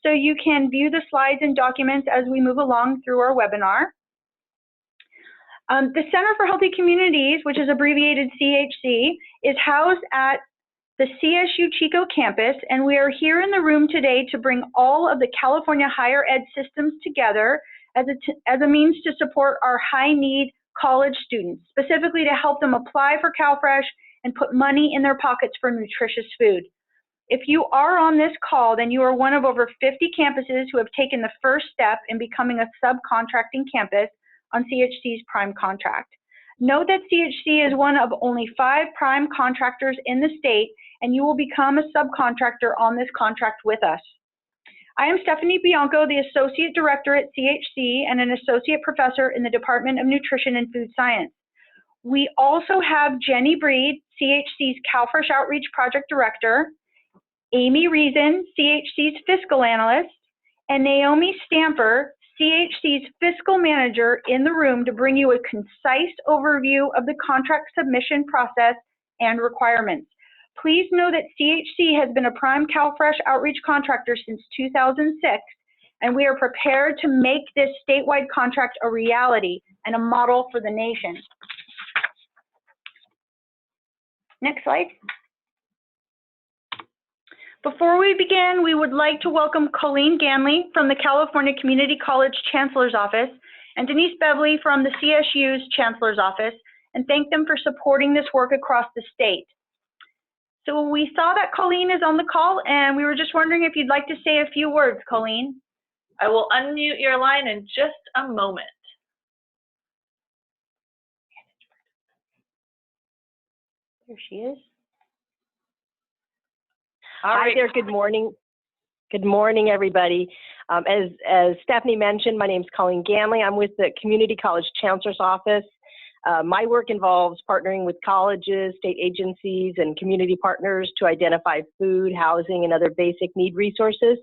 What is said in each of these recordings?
so you can view the slides and documents as we move along through our webinar. The Center for Healthy Communities, which is abbreviated CHC, is housed at the CSU Chico campus, and we are here in the room today to bring all of the California higher ed systems together as a means to support our high-need college students, specifically to help them apply for CalFresh and put money in their pockets for nutritious food. If you are on this call, then you are one of over 50 campuses who have taken the first step in becoming a subcontracting campus on CHC's prime contract. Note that CHC is one of only 5 prime contractors in the state, and you will become a subcontractor on this contract with us. I am Stephanie Bianco, the Associate Director at CHC and an Associate Professor in the Department of Nutrition and Food Science. We also have Jenny Breed, CHC's CalFresh Outreach Project Director, Amy Reason, CHC's Fiscal Analyst, and Naomi Stamper, CHC's Fiscal Manager, in the room to bring you a concise overview of the contract submission process and requirements. Please know that CHC has been a prime CalFresh outreach contractor since 2006, and we are prepared to make this statewide contract a reality and a model for the nation. Next slide. Before we begin, we would like to welcome Colleen Ganley from the California Community College Chancellor's Office and Denise Beverly from the CSU's Chancellor's Office, and thank them for supporting this work across the state. So we saw that Colleen is on the call, and we were just wondering if you'd like to say a few words, Colleen. I will unmute your line in just a moment. There she is. Hi there, good morning. Good morning, everybody. As Stephanie mentioned, my name is Colleen Ganley. I'm with the Community College Chancellor's Office. My work involves partnering with colleges, state agencies, and community partners to identify food, housing, and other basic need resources.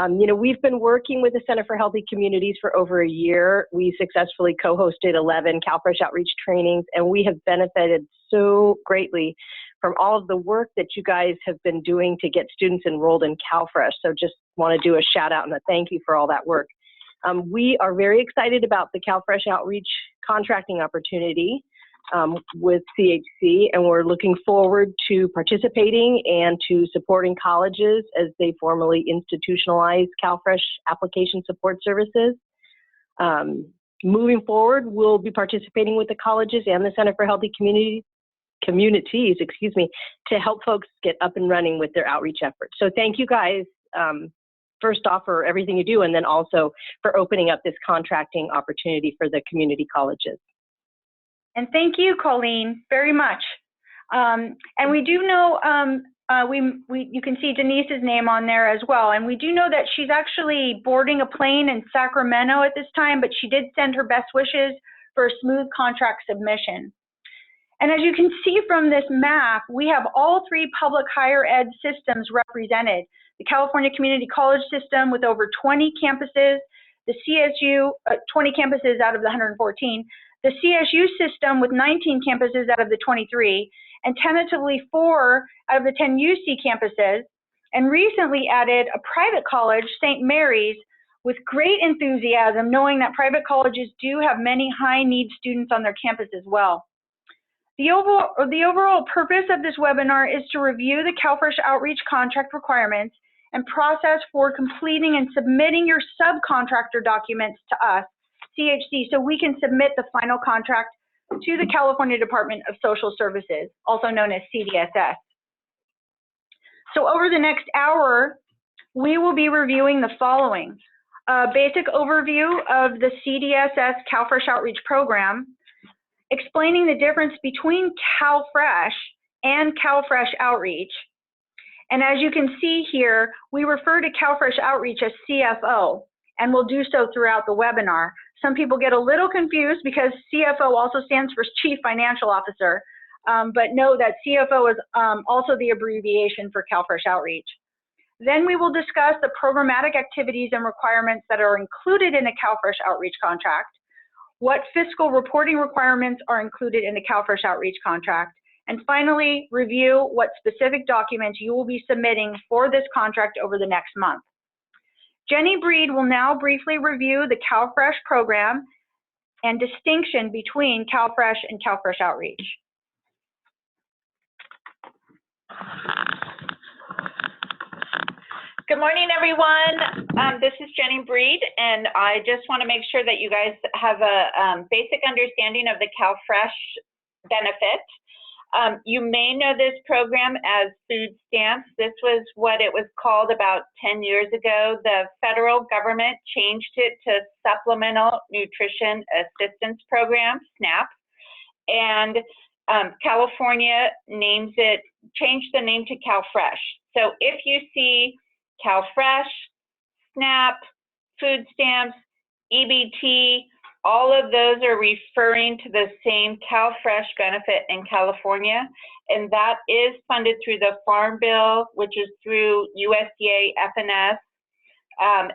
We've been working with the Center for Healthy Communities for over a year. We successfully co-hosted 11 CalFresh outreach trainings, and we have benefited so greatly from all of the work that you guys have been doing to get students enrolled in CalFresh. So just want to do a shout out and a thank you for all that work. We are very excited about the CalFresh outreach contracting opportunity with CHC, and we're looking forward to participating and to supporting colleges as they formally institutionalize CalFresh application support services. Moving forward, we'll be participating with the colleges and the Center for Healthy Communities, to help folks get up and running with their outreach efforts. So thank you guys, first off, for everything you do, and then also for opening up this contracting opportunity for the community colleges. And thank you, Colleen, very much. And we do know, you can see Denise's name on there as well, and we do know that she's actually boarding a plane in Sacramento at this time, but she did send her best wishes for a smooth contract submission. And as you can see from this map, we have all 3 public higher ed systems represented. The California Community College System with over 20 campuses, the CSU, 20 campuses out of the 114, the CSU system with 19 campuses out of the 23, and tentatively 4 out of the 10 UC campuses, and recently added a private college, St. Mary's, with great enthusiasm, knowing that private colleges do have many high-need students on their campus as well. The overall purpose of this webinar is to review the CalFresh outreach contract requirements and process for completing and submitting your subcontractor documents to us, CHC, so we can submit the final contract to the California Department of Social Services, also known as CDSS. So over the next hour, we will be reviewing the following: a basic overview of the CDSS CalFresh outreach program, explaining the difference between CalFresh and CalFresh outreach. And as you can see here, we refer to CalFresh outreach as CFO, and we'll do so throughout the webinar. Some people get a little confused because CFO also stands for Chief Financial Officer, but know that CFO is also the abbreviation for CalFresh outreach. Then we will discuss the programmatic activities and requirements that are included in a CalFresh outreach contract, what fiscal reporting requirements are included in the CalFresh outreach contract, and finally, review what specific documents you will be submitting for this contract over the next month. Jenny Breed will now briefly review the CalFresh program and distinction between CalFresh and CalFresh Outreach. Good morning, everyone. This is Jenny Breed, and I just want to make sure that you guys have a basic understanding of the CalFresh benefit. You may know this program as food stamps. This was what it was called about 10 years ago. The federal government changed it to Supplemental Nutrition Assistance Program, SNAP, and California changed the name to CalFresh. So if you see CalFresh, SNAP, food stamps, EBT, all of those are referring to the same CalFresh benefit in California, and that is funded through the Farm Bill, which is through USDA FNS,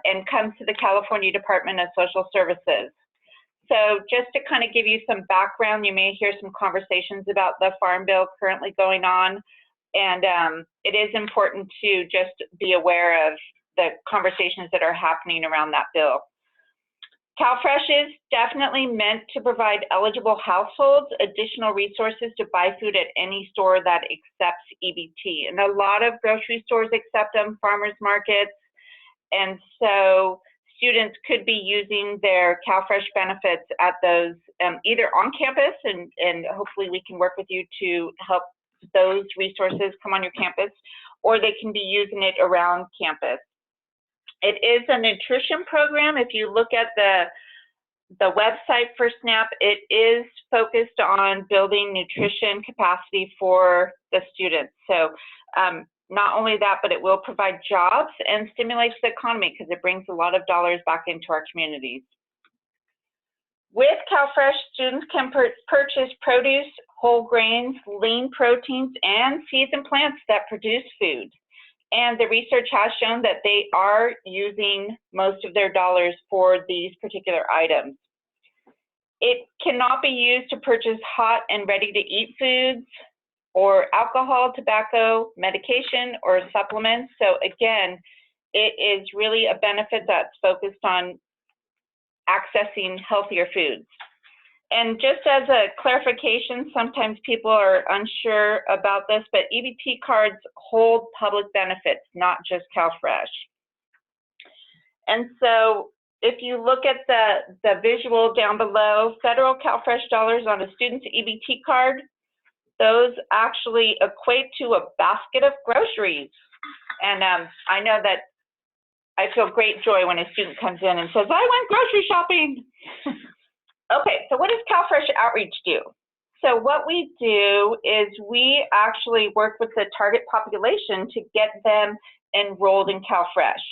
and comes to the California Department of Social Services. So just to kind of give you some background, you may hear some conversations about the Farm Bill currently going on, and it is important to just be aware of the conversations that are happening around that bill. CalFresh is definitely meant to provide eligible households additional resources to buy food at any store that accepts EBT. And a lot of grocery stores accept them, farmers markets, and so students could be using their CalFresh benefits at those, either on campus, and hopefully we can work with you to help those resources come on your campus, or they can be using it around campus. It is a nutrition program. If you look at the website for SNAP, it is focused on building nutrition capacity for the students. So not only that, but it will provide jobs and stimulates the economy because it brings a lot of dollars back into our communities. With CalFresh, students can purchase produce, whole grains, lean proteins, and seeds and plants that produce food. And the research has shown that they are using most of their dollars for these particular items. It cannot be used to purchase hot and ready-to-eat foods or alcohol, tobacco, medication, or supplements. So again, it is really a benefit that's focused on accessing healthier foods. And just as a clarification, sometimes people are unsure about this, but EBT cards hold public benefits, not just CalFresh. And so if you look at the visual down below, federal CalFresh dollars on a student's EBT card, those actually equate to a basket of groceries. And I know that I feel great joy when a student comes in and says, I went grocery shopping. Okay, so what does CalFresh Outreach do? So what we do is we actually work with the target population to get them enrolled in CalFresh.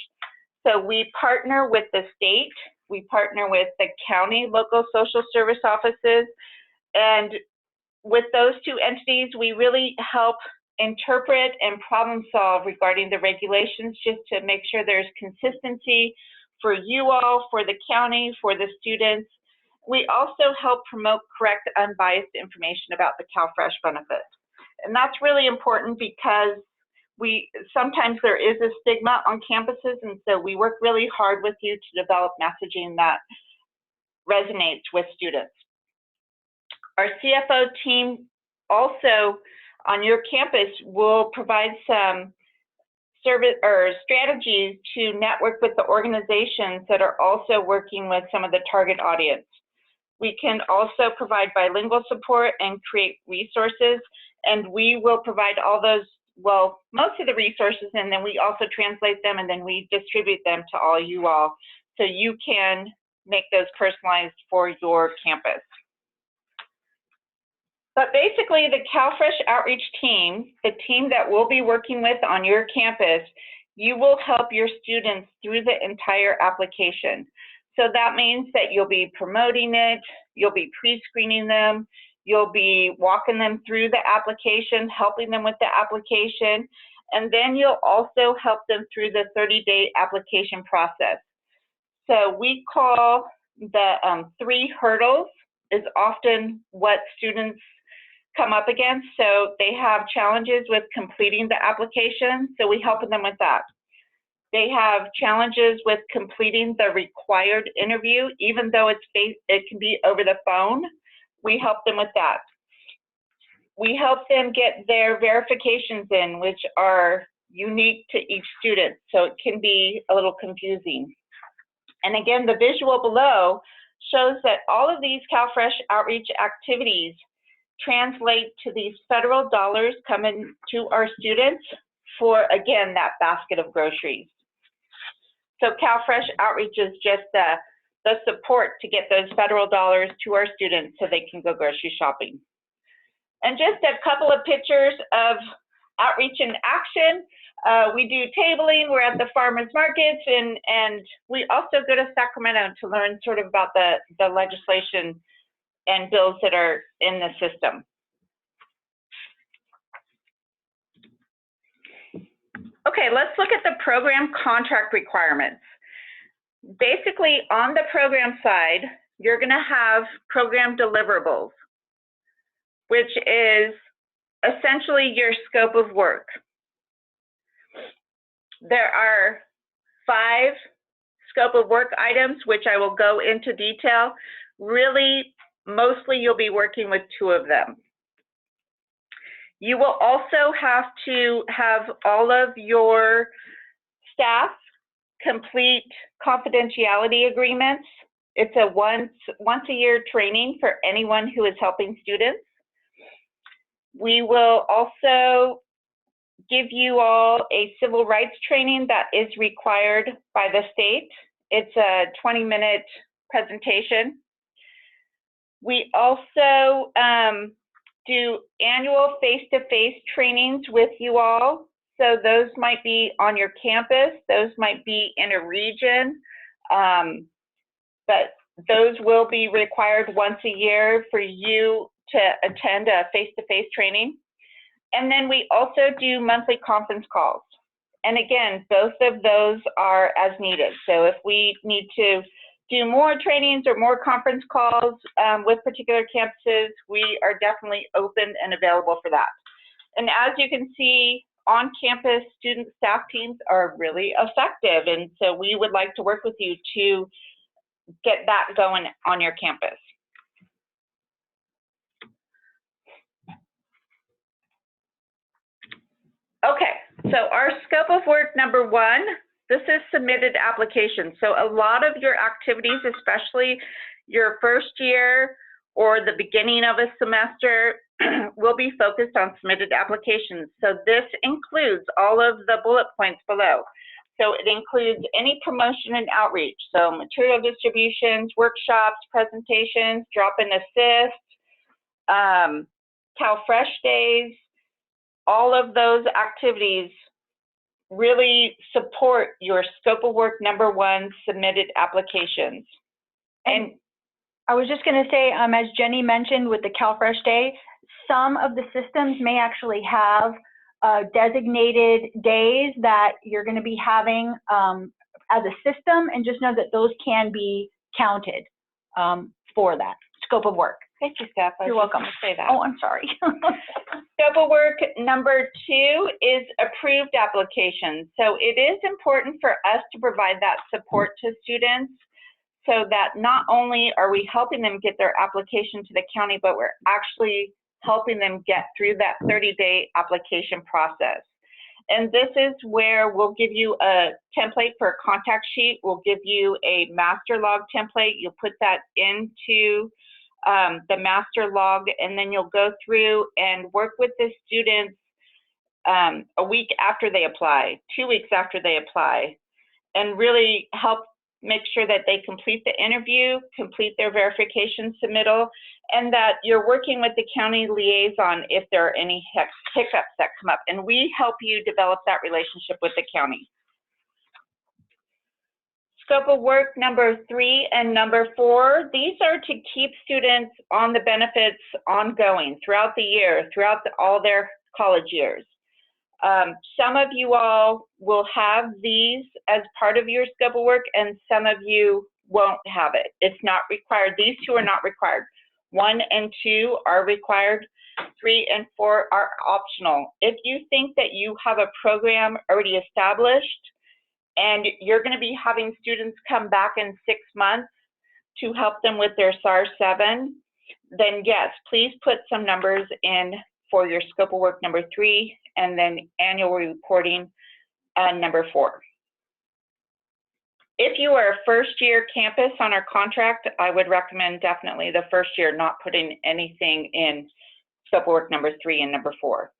So we partner with the state, we partner with the county local social service offices, and with those two entities, we really help interpret and problem solve regarding the regulations just to make sure there's consistency for you all, for the county, for the students. We also help promote correct, unbiased information about the CalFresh benefit. And that's really important because sometimes there is a stigma on campuses, and so we work really hard with you to develop messaging that resonates with students. Our CFO team also on your campus will provide some service or strategies to network with the organizations that are also working with some of the target audience. We can also provide bilingual support and create resources, and we will provide all those, well, most of the resources, and then we also translate them, and then we distribute them to all you all, so you can make those personalized for your campus. But basically, the CalFresh Outreach team, the team that we'll be working with on your campus, you will help your students through the entire application. So that means that you'll be promoting it, you'll be pre-screening them, you'll be walking them through the application, helping them with the application, and then you'll also help them through the 30-day application process. So we call the 3 hurdles is often what students come up against. So they have challenges with completing the application, so we help them with that. they have challenges with completing the required interview, even though it can be over the phone. We help them with that. We help them get their verifications in, which are unique to each student, so it can be a little confusing. And again, the visual below shows that all of these CalFresh outreach activities translate to these federal dollars coming to our students for, again, that basket of groceries. So CalFresh outreach is just the support to get those federal dollars to our students so they can go grocery shopping. And just a couple of pictures of outreach in action. We do tabling, we're at the farmers markets, and we also go to Sacramento to learn sort of about the legislation and bills that are in the system. Okay, let's look at the program contract requirements. Basically, on the program side, you're gonna have program deliverables, which is essentially your scope of work. There are 5 scope of work items, which I will go into detail. Really, mostly you'll be working with 2 of them. You will also have to have all of your staff complete confidentiality agreements. It's a once a year training for anyone who is helping students. We will also give you all a civil rights training that is required by the state. It's a 20-minute presentation. We also do annual face-to-face trainings with you all. So those might be on your campus, those might be in a region, but those will be required once a year for you to attend a face-to-face training. And then we also do monthly conference calls. And again, both of those are as needed. So if we need to do more trainings or more conference calls with particular campuses, we are definitely open and available for that. And as you can see, on-campus student staff teams are really effective. And so we would like to work with you to get that going on your campus. Okay, so our scope of work number 1, this is submitted applications. So a lot of your activities, especially your first year or the beginning of a semester, will be focused on submitted applications. So this includes all of the bullet points below. So it includes any promotion and outreach. So material distributions, workshops, presentations, drop-in assist, CalFresh days, all of those activities really support your scope of work number 1, submitted applications. And I was just going to say, as Jenny mentioned with the CalFresh Day, some of the systems may actually have designated days that you're going to be having as a system, and just know that those can be counted for that scope of work. Thank you, Steph. You're welcome. Say that. Oh, I'm sorry. Scope of work number 2 is approved applications. So it is important for us to provide that support to students so that not only are we helping them get their application to the county, but we're actually helping them get through that 30-day application process. And this is where we'll give you a template for a contact sheet. We'll give you a master log template. You'll put that into the master log, and then you'll go through and work with the students a week after they apply, 2 weeks after they apply, and really help make sure that they complete the interview, complete their verification submittal, and that you're working with the county liaison if there are any hiccups that come up. And we help you develop that relationship with the county. Scope of work number 3 and number 4, these are to keep students on the benefits ongoing throughout the year, throughout all their college years. Some of you all will have these as part of your scope of work, and some of you won't have it. It's not required. These 2 are not required. 1 and 2 are required. 3 and 4 are optional. If you think that you have a program already established and you're going to be having students come back in 6 months to help them with their SAR 7, then yes, please put some numbers in for your scope of work number 3 and then annual reporting number 4. If you are a first-year campus on our contract, I would recommend definitely the first year not putting anything in scope of work number 3 and number 4.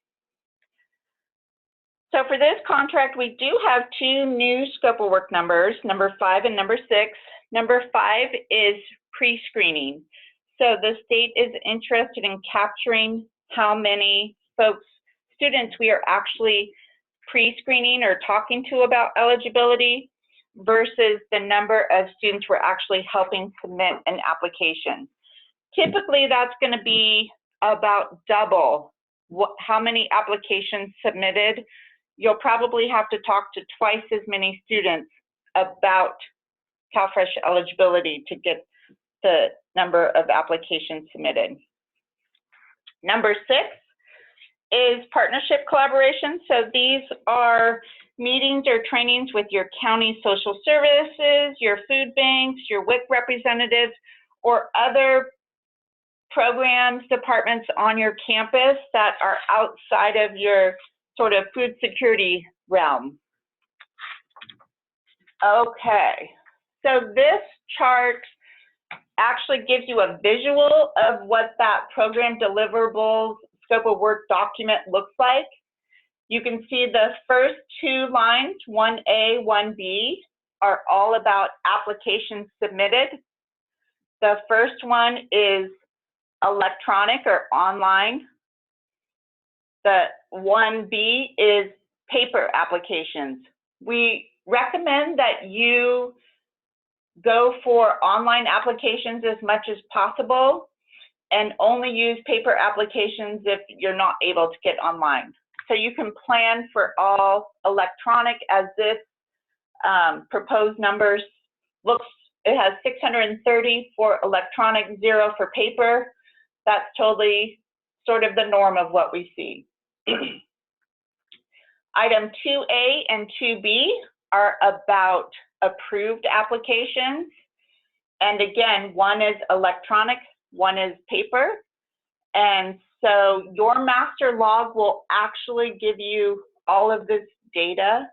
So for this contract, we do have 2 new scope of work numbers, number 5 and number 6. Number 5 is pre-screening. So the state is interested in capturing how many students we are actually pre-screening or talking to about eligibility versus the number of students we're actually helping submit an application. Typically, that's going to be about double how many applications submitted. You'll probably have to talk to twice as many students about CalFresh eligibility to get the number of applications submitted. Number 6 is partnership collaboration. So these are meetings or trainings with your county social services, your food banks, your WIC representatives, or other programs, departments on your campus that are outside of your sort of food security realm. Okay, so this chart actually gives you a visual of what that program deliverables scope of work document looks like. You can see the first 2 lines, 1A, 1B, are all about applications submitted. The first one is electronic or online. The 1B is paper applications. We recommend that you go for online applications as much as possible and only use paper applications if you're not able to get online. So you can plan for all electronic as this proposed numbers looks. It has 630 for electronic, 0 for paper. That's totally sort of the norm of what we see. Item 2A and 2B are about approved applications. And again, one is electronic, one is paper. And so your master log will actually give you all of this data.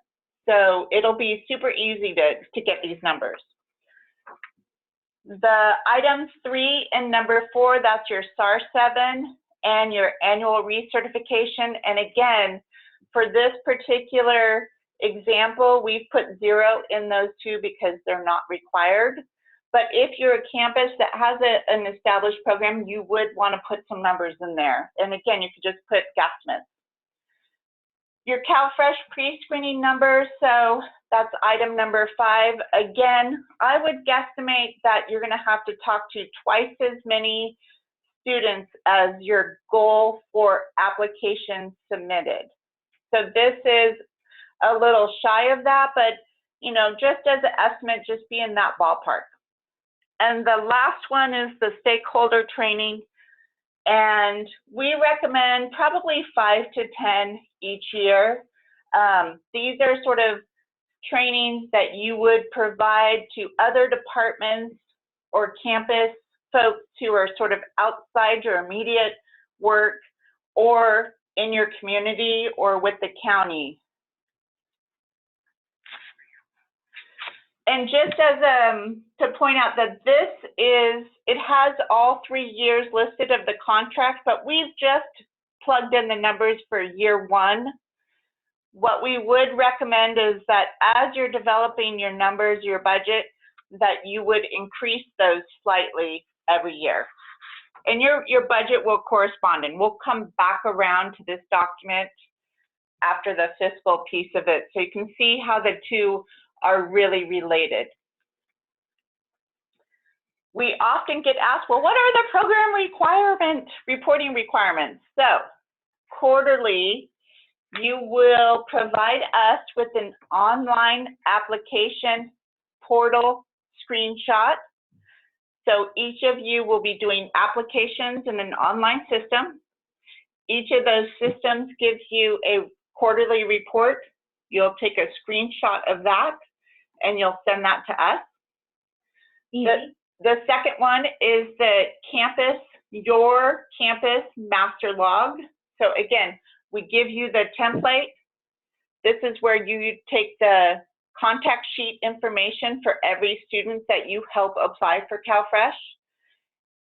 So it'll be super easy to get these numbers. The items 3 and number 4, that's your SAR 7 and your annual recertification. And again, for this particular example, we've put 0 in those 2 because they're not required. But if you're a campus that has an established program, you would want to put some numbers in there. And again, you could just put guesstimates. Your CalFresh pre-screening number, so that's item number 5. Again, I would guesstimate that you're going to have to talk to twice as many students as your goal for applications submitted. So this is a little shy of that, but you know, just as an estimate, just be in that ballpark. And the last one is the stakeholder training. And we recommend probably 5 to 10 each year. These are sort of trainings that you would provide to other departments or campus folks who are sort of outside your immediate work or in your community or with the county. And just as to point out that it has all 3 years listed of the contract, but we've just plugged in the numbers for year 1. What we would recommend is that as you're developing your numbers, your budget, that you would increase those slightly every year. And your budget will correspond, and we'll come back around to this document after the fiscal piece of it, so you can see how the two are really related. We often get asked, well, what are the program reporting requirements? So quarterly, you will provide us with an online application portal screenshot. So each of you will be doing applications in an online system. Each of those systems gives you a quarterly report. You'll take a screenshot of that. and you'll send that to us. Easy. The second one is the your campus master log. So again, we give you the template. This is where you take the contact sheet information for every student that you help apply for CalFresh.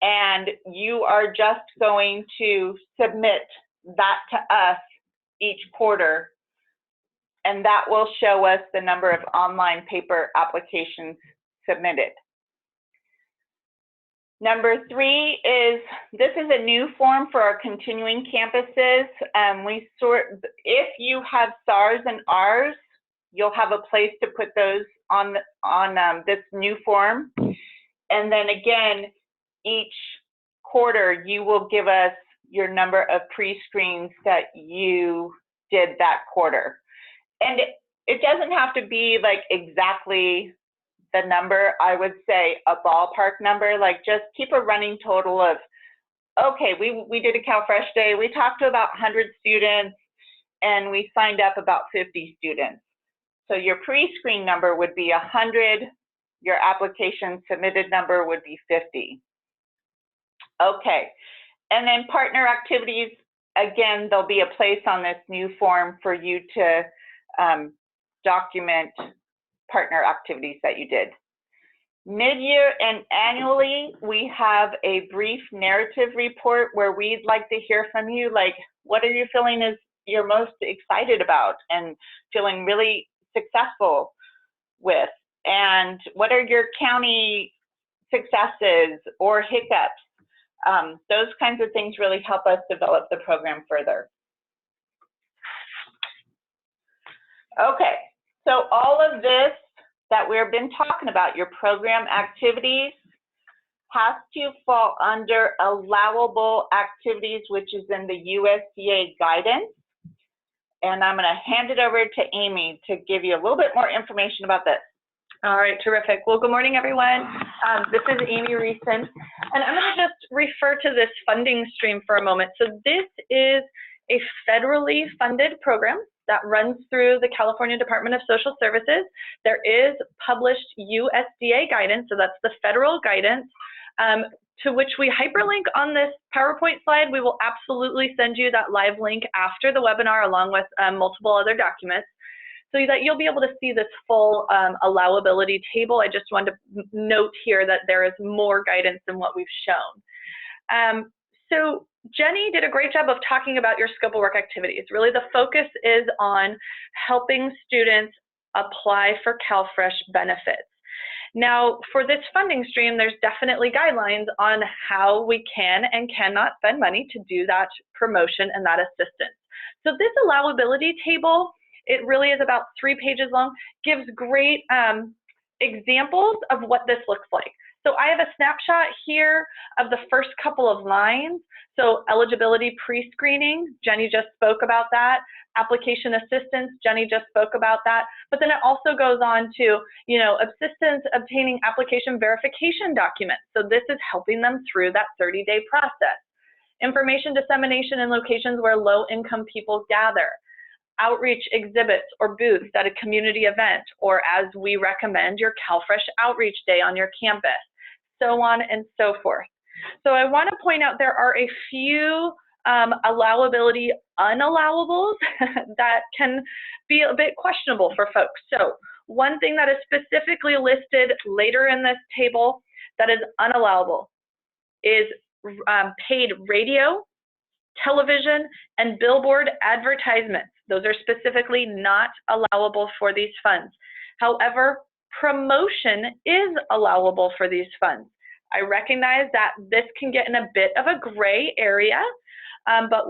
And you are just going to submit that to us each quarter. And that will show us the number of online paper applications submitted. Number 3 is, this is a new form for our continuing campuses. If you have SARs and Rs, you'll have a place to put those on this new form. And then again, each quarter, you will give us your number of pre-screens that you did that quarter. And it doesn't have to be like exactly the number. I would say a ballpark number, like just keep a running total of, okay, we did a CalFresh day, we talked to about 100 students, and we signed up about 50 students. So your pre-screen number would be 100, your application submitted number would be 50. Okay, and then partner activities, again, there'll be a place on this new form for you to document partner activities that you did. Mid-year and annually, we have a brief narrative report where we'd like to hear from you, like what are you feeling is you're most excited about and feeling really successful with, and what are your county successes or hiccups. Those kinds of things really help us develop the program further. Okay, so all of this that we've been talking about, your program activities, has to fall under allowable activities, which is in the USDA guidance. And I'm going to hand it over to Amy to give you a little bit more information about this. All right, terrific. Well, good morning, everyone. This is Amy Reeson, and I'm going to just refer to this funding stream for a moment. So this is a federally funded program that runs through the California Department of Social Services. There is published USDA guidance, so that's the federal guidance, to which we hyperlink on this PowerPoint slide. We will absolutely send you that live link after the webinar along with multiple other documents, so that you'll be able to see this full allowability table. I just wanted to note here that there is more guidance than what we've shown. So Jenny did a great job of talking about your scope of work activities. Really, the focus is on helping students apply for CalFresh benefits. Now, for this funding stream, there's definitely guidelines on how we can and cannot spend money to do that promotion and that assistance. So this allowability table, it really is about 3 pages long, gives great examples of what this looks like. So I have a snapshot here of the first couple of lines. So eligibility pre-screening, Jenny just spoke about that. Application assistance, Jenny just spoke about that. But then it also goes on to, you know, assistance obtaining application verification documents. So this is helping them through that 30-day process. Information dissemination in locations where low-income people gather. Outreach exhibits or booths at a community event, or as we recommend, your CalFresh Outreach Day on your campus, so on and so forth. So I want to point out there are a few allowability unallowables that can be a bit questionable for folks. So one thing that is specifically listed later in this table that is unallowable is paid radio, television, and billboard advertisements. Those are specifically not allowable for these funds. However, promotion is allowable for these funds. I recognize that this can get in a bit of a gray area, but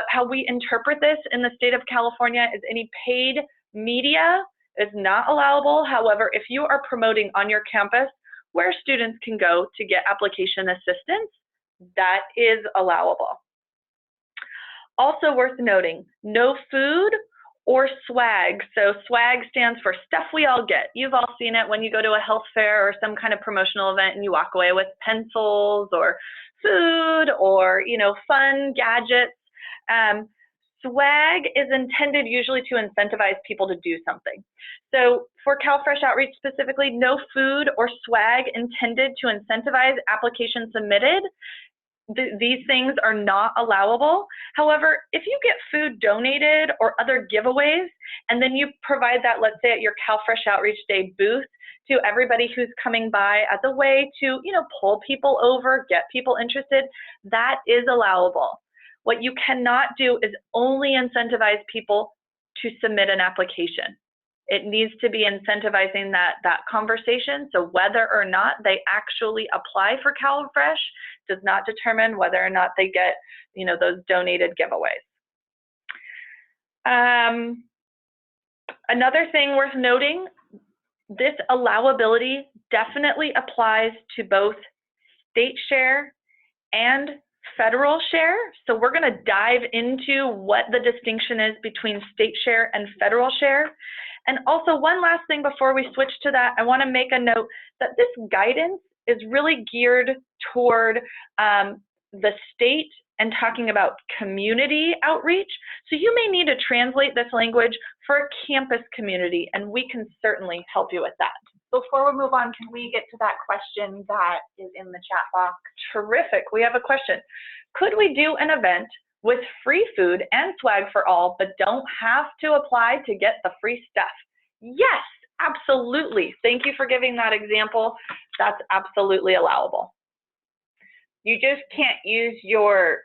how we interpret this in the state of California is any paid media is not allowable. However, if you are promoting on your campus where students can go to get application assistance, that is allowable. Also worth noting, no food or swag. So swag stands for stuff we all get. You've all seen it when you go to a health fair or some kind of promotional event and you walk away with pencils or food or, you know, fun gadgets. Swag is intended usually to incentivize people to do something. So for CalFresh Outreach specifically, no food or swag intended to incentivize applications submitted. These things are not allowable. However, if you get food donated or other giveaways, and then you provide that, let's say at your CalFresh Outreach Day booth, to everybody who's coming by as a way to, pull people over, get people interested, that is allowable. What you cannot do is only incentivize people to submit an application. It needs to be incentivizing that conversation. So whether or not they actually apply for CalFresh does not determine whether or not they get, those donated giveaways. Another thing worth noting, this allowability definitely applies to both state share and federal share. So we're going to dive into what the distinction is between state share and federal share. And also one last thing before we switch to that, I want to make a note that this guidance is really geared toward the state and talking about community outreach. So you may need to translate this language for a campus community, and we can certainly help you with that. Before we move on, can we get to that question that is in the chat box? Terrific. We have a question. Could we do an event with free food and swag for all, but don't have to apply to get the free stuff? Yes, absolutely. Thank you for giving that example. That's absolutely allowable. You just can't use your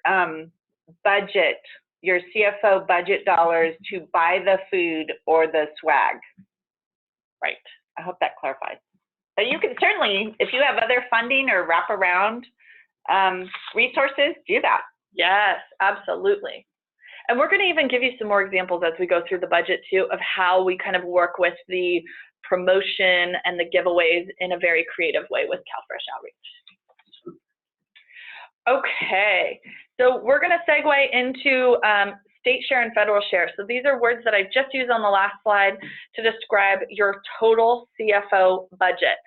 budget, your CFO budget dollars to buy the food or the swag. Right. I hope that clarifies. But you can certainly, if you have other funding or wraparound resources, do that. Yes, absolutely. And we're going to even give you some more examples as we go through the budget too of how we kind of work with the promotion and the giveaways in a very creative way with CalFresh Outreach. Okay, so we're going to segue into state share and federal share. So these are words that I just used on the last slide to describe your total CFO budget.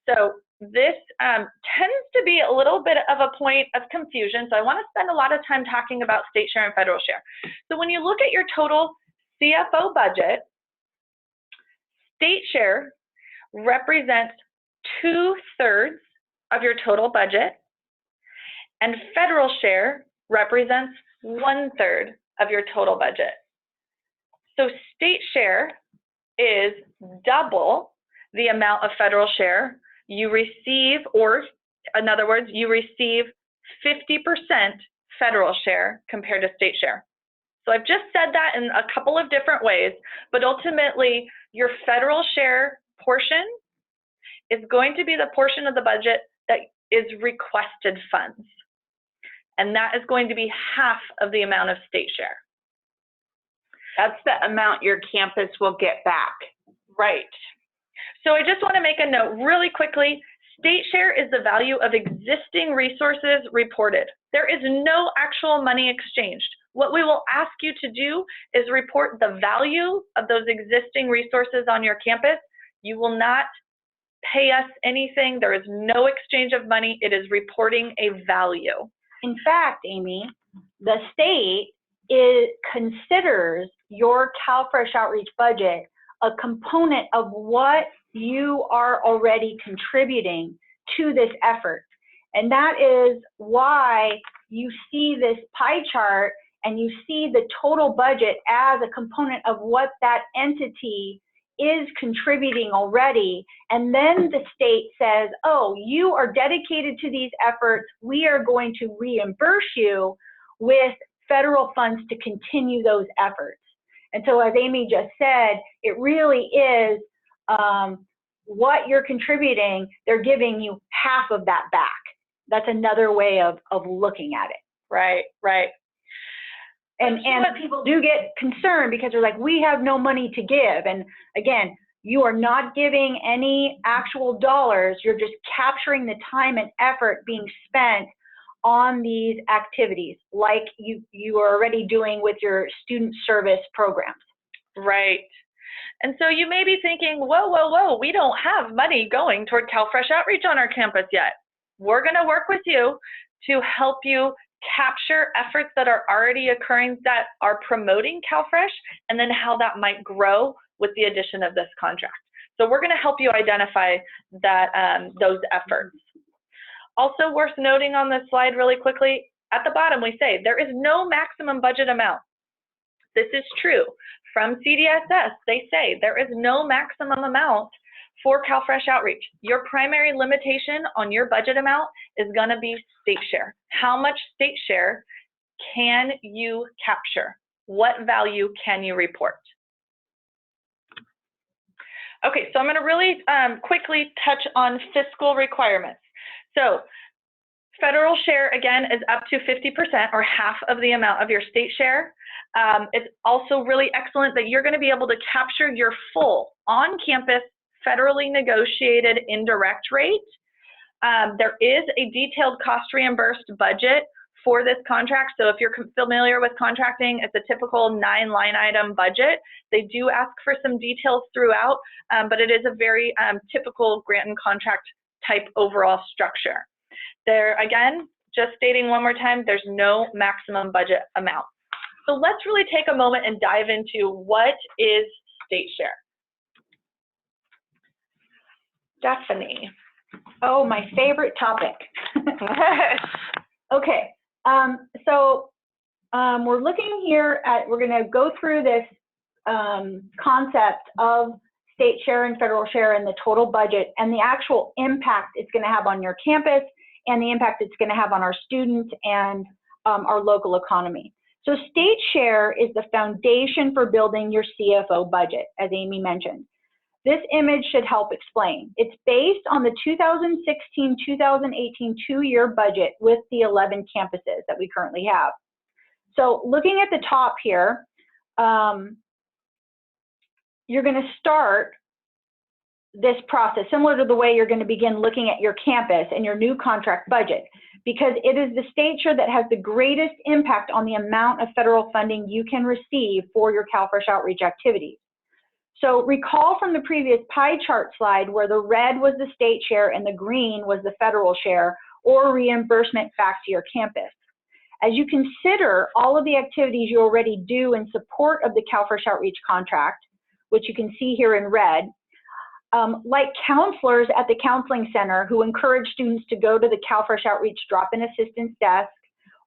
So this tends to be a little bit of a point of confusion. So I want to spend a lot of time talking about state share and federal share. So when you look at your total CFO budget, state share represents 2/3 of your total budget, and federal share represents 1/3 of your total budget. So state share is double the amount of federal share you receive, or in other words, you receive 50% federal share compared to state share. So I've just said that in a couple of different ways, but ultimately your federal share portion is going to be the portion of the budget that is requested funds. And that is going to be half of the amount of state share. That's the amount your campus will get back. Right. So I just want to make a note really quickly. State share is the value of existing resources reported. There is no actual money exchanged. What we will ask you to do is report the value of those existing resources on your campus. You will not pay us anything. There is no exchange of money. It is reporting a value. In fact, Amy, the state considers your CalFresh Outreach budget a component of what you are already contributing to this effort. And that is why you see this pie chart and you see the total budget as a component of what that entity is contributing already. And then the state says, oh, you are dedicated to these efforts. We are going to reimburse you with federal funds to continue those efforts. And so as Amy just said, it really is what you're contributing, they're giving you half of that back. That's another way of looking at it. Right, right. And people do get concerned because they're like, we have no money to give. And again, you are not giving any actual dollars. You're just capturing the time and effort being spent on these activities, like you are already doing with your student service programs. Right. And so you may be thinking, whoa, we don't have money going toward CalFresh Outreach on our campus yet. We're going to work with you to help you capture efforts that are already occurring that are promoting CalFresh, and then how that might grow with the addition of this contract. So we're going to help you identify that, those efforts. Also worth noting on this slide really quickly, at the bottom we say there is no maximum budget amount. This is true. From CDSS, they say there is no maximum amount for CalFresh outreach. Your primary limitation on your budget amount is going to be state share. How much state share can you capture? What value can you report? Okay, so I'm going to really quickly touch on fiscal requirements. So federal share, again, is up to 50% or half of the amount of your state share. It's also really excellent that you're going to be able to capture your full on-campus federally negotiated indirect rate. There is a detailed cost reimbursed budget for this contract. So if you're familiar with contracting, it's a typical 9-line item budget. They do ask for some details throughout, but it is a very typical grant and contract type overall structure. There, again, just stating one more time, there's no maximum budget amount. So let's really take a moment and dive into what is state share. Stephanie. Oh, my favorite topic. Okay, so we're looking here at, we're going to go through this concept of state share and federal share and the total budget and the actual impact it's going to have on your campus and the impact it's going to have on our students and our local economy. So state share is the foundation for building your CFO budget, as Amy mentioned. This image should help explain. It's based on the 2016-2018 two-year budget with the 11 campuses that we currently have. So looking at the top here, you're going to start this process similar to the way you're going to begin looking at your campus and your new contract budget, because it is the state share that has the greatest impact on the amount of federal funding you can receive for your CalFresh outreach activities. So recall from the previous pie chart slide where the red was the state share and the green was the federal share or reimbursement back to your campus. As you consider all of the activities you already do in support of the CalFresh outreach contract, which you can see here in red, like counselors at the counseling center who encourage students to go to the CalFresh outreach drop-in assistance desk,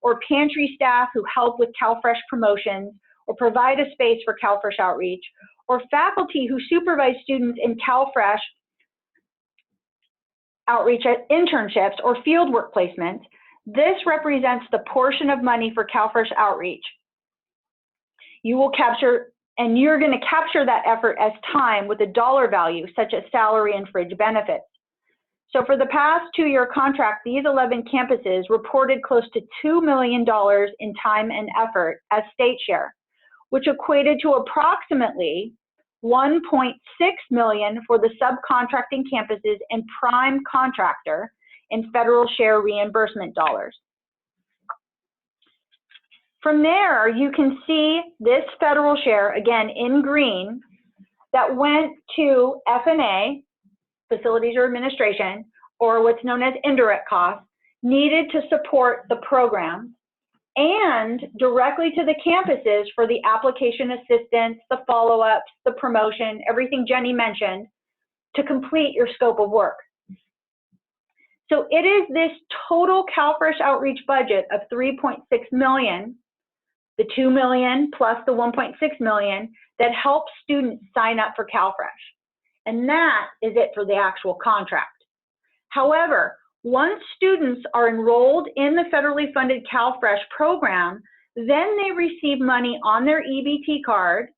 or pantry staff who help with CalFresh promotions or provide a space for CalFresh outreach, or faculty who supervise students in CalFresh outreach internships or field work placements, this represents the portion of money for CalFresh outreach. You will capture, and you're going to capture that effort as time with a dollar value, such as salary and fringe benefits. So for the past two-year contract, these 11 campuses reported close to $2 million in time and effort as state share, which equated to approximately $1.6 million for the subcontracting campuses and prime contractor in federal share reimbursement dollars. From there, you can see this federal share, again in green, that went to F&A, facilities or administration, or what's known as indirect costs, needed to support the program, and directly to the campuses for the application assistance, the follow-ups, the promotion, everything Jenny mentioned, to complete your scope of work. So it is this total CalFresh outreach budget of $3.6 million, the $2 million plus the $1.6 million, that helps students sign up for CalFresh. And that is it for the actual contract. However, once students are enrolled in the federally funded CalFresh program, then they receive money on their EBT card,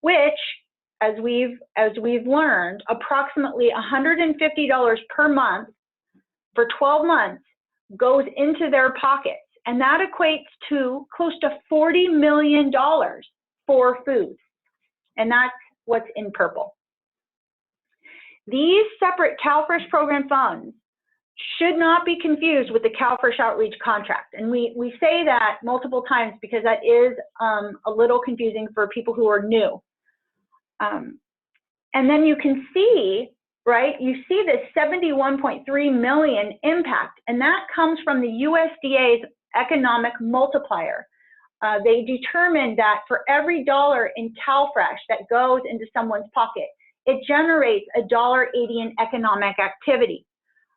which, as we've learned, approximately $150 per month for 12 months goes into their pockets. And that equates to close to $40 million for food. And that's what's in purple. These separate CalFresh program funds should not be confused with the CalFresh outreach contract. And we say that multiple times because that is a little confusing for people who are new. And then you can see, right, you see this $71.3 million impact, and that comes from the USDA's economic multiplier. They determined that for every dollar in CalFresh that goes into someone's pocket, it generates $1.80 in economic activity,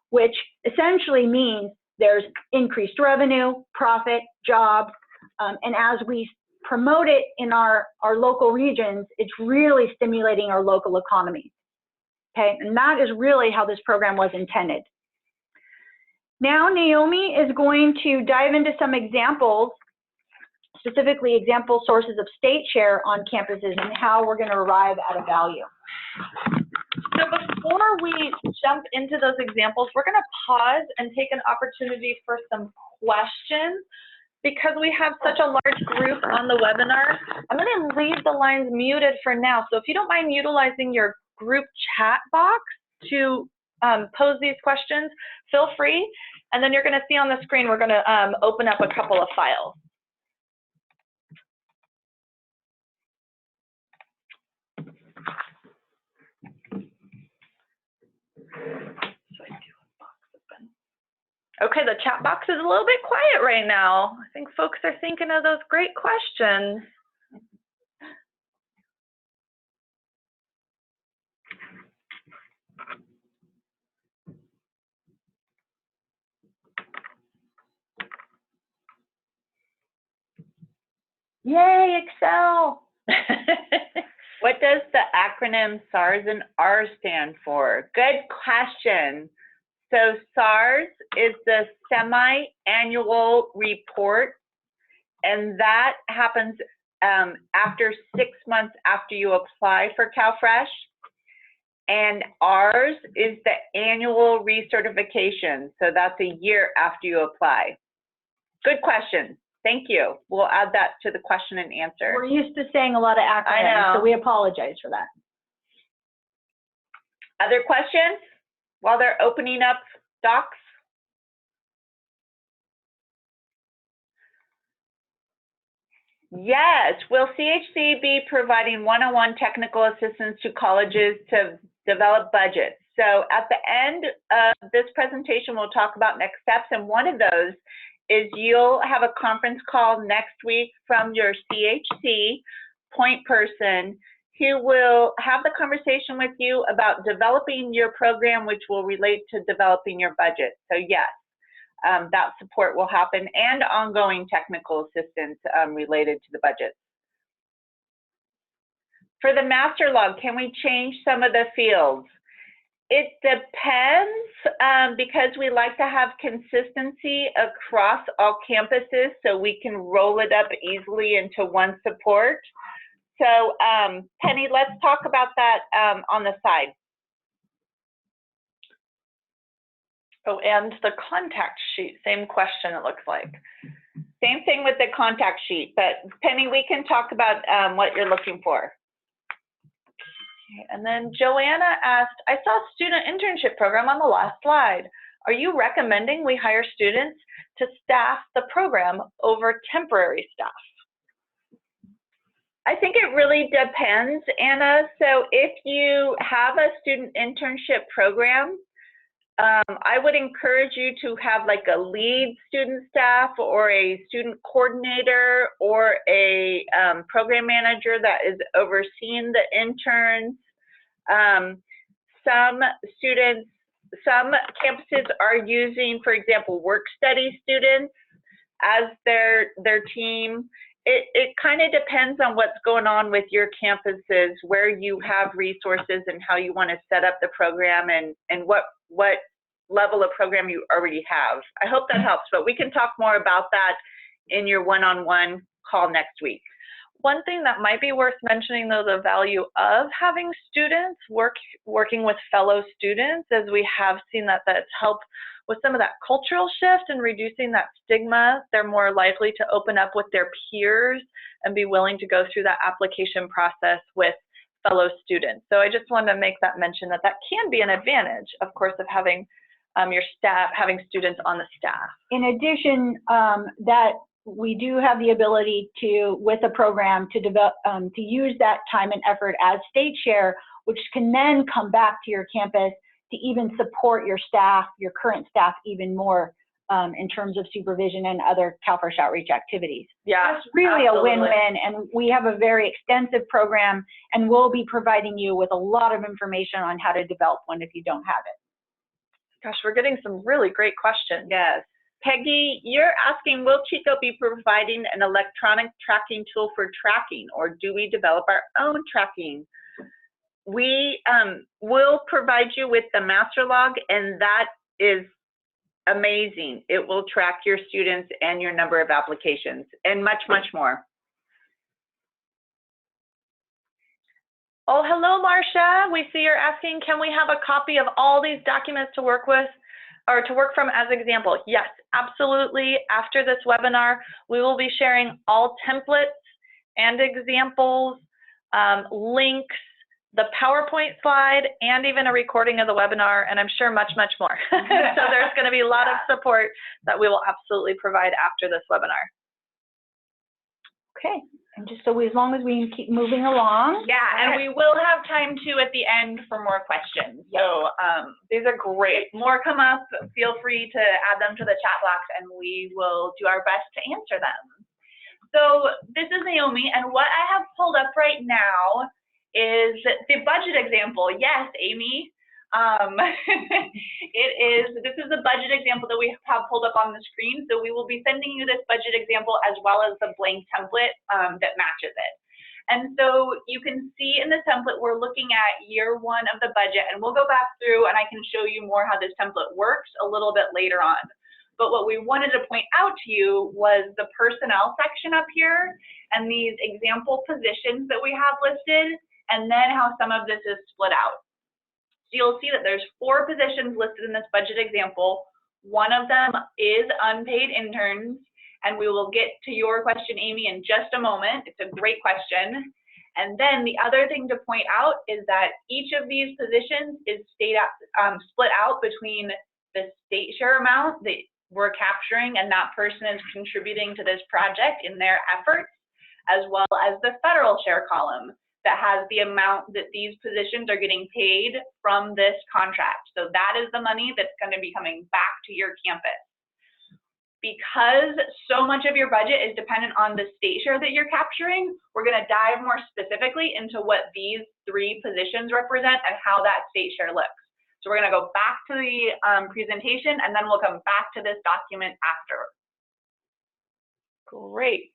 which essentially means there's increased revenue, profit, jobs, and as we promote it in our local regions, it's really stimulating our local economy. Okay, and that is really how this program was intended. Now Naomi is going to dive into some examples, specifically example sources of state share on campuses and how we're going to arrive at a value. So before we jump into those examples, we're going to pause and take an opportunity for some questions. Because we have such a large group on the webinar, I'm going to leave the lines muted for now. So if you don't mind utilizing your group chat box to pose these questions, feel free. And then you're going to see on the screen, we're going to open up a couple of files. Okay, the chat box is a little bit quiet right now. I think folks are thinking of those great questions. Yay, Excel. What does the acronym SARS and R stand for? Good question. So SARS is the semi-annual report, and that happens after 6 months after you apply for CalFresh. And ours is the annual recertification, so that's a year after you apply. Good question. Thank you. We'll add that to the question and answer. We're used to saying a lot of acronyms, I know. so we apologize for that. Other questions while they're opening up docs? Yes, will CHC be providing one-on-one technical assistance to colleges to develop budgets? So at the end of this presentation, we'll talk about next steps, and one of those is you'll have a conference call next week from your CHC point person who will have the conversation with you about developing your program, which will relate to developing your budget. So yes, that support will happen, and ongoing technical assistance related to the budget. For the master log, can we change some of the fields? It depends, because we like to have consistency across all campuses so we can roll it up easily into one support. So Penny, let's talk about that on the side. Oh, and the contact sheet, same question it looks like. Same thing with the contact sheet, but Penny, we can talk about what you're looking for. And then Joanna asked, I saw student internship program on the last slide. Are you recommending we hire students to staff the program over temporary staff? I think it really depends, Anna. So if you have a student internship program, I would encourage you to have like a lead student staff or a student coordinator or a program manager that is overseeing the interns. Some campuses are using, for example, work study students as their team. It kind of depends on what's going on with your campuses, where you have resources and how you want to set up the program and what level of program you already have. I hope that helps, but we can talk more about that in your one-on-one call next week. One thing that might be worth mentioning, though, the value of having students working with fellow students, as we have seen that's helped with some of that cultural shift and reducing that stigma. They're more likely to open up with their peers and be willing to go through that application process with fellow students. So I just wanted to make that mention that can be an advantage, of course, of having your staff, having students on the staff. In addition, that we do have the ability to, with a program, to develop, to use that time and effort as state share, which can then come back to your campus to even support your staff, your current staff, even more in terms of supervision and other CalFresh outreach activities. Yeah, it's really absolutely. a win-win, and we have a very extensive program, and we'll be providing you with a lot of information on how to develop one if you don't have it. Gosh, we're getting some really great questions. Yes. Peggy, you're asking, will Chico be providing an electronic tracking tool for tracking, or do we develop our own tracking? We will provide you with the master log, and that is amazing. It will track your students and your number of applications and much, much more. Oh, hello, Marcia. We see you're asking, can we have a copy of all these documents to work with or to work from as example? Yes, absolutely. After this webinar, we will be sharing all templates and examples, links, the PowerPoint slide, and even a recording of the webinar, and I'm sure much, much more. So there's going to be a lot of support that we will absolutely provide after this webinar. Okay, and just so as long as we can keep moving along. Yeah, and we will have time too at the end for more questions. So these are great. More come up, feel free to add them to the chat box, and we will do our best to answer them. So this is Naomi, and what I have pulled up right now is the budget example. Yes, Amy. This is the budget example that we have pulled up on the screen. So we will be sending you this budget example as well as the blank template that matches it. And so you can see in the template, we're looking at year 1 of the budget, and we'll go back through and I can show you more how this template works a little bit later on. But what we wanted to point out to you was the personnel section up here and these example positions that we have listed, and then how some of this is split out. So you'll see that there's 4 positions listed in this budget example. One of them is unpaid interns, and we will get to your question, Amy, in just a moment. It's a great question. And then the other thing to point out is that each of these positions is split out between the state share amount that we're capturing and that person is contributing to this project in their efforts, as well as the federal share column that has the amount that these positions are getting paid from this contract. So that is the money that's going to be coming back to your campus. Because so much of your budget is dependent on the state share that you're capturing, we're going to dive more specifically into what these 3 positions represent and how that state share looks. So we're going to go back to the presentation, and then we'll come back to this document after. Great.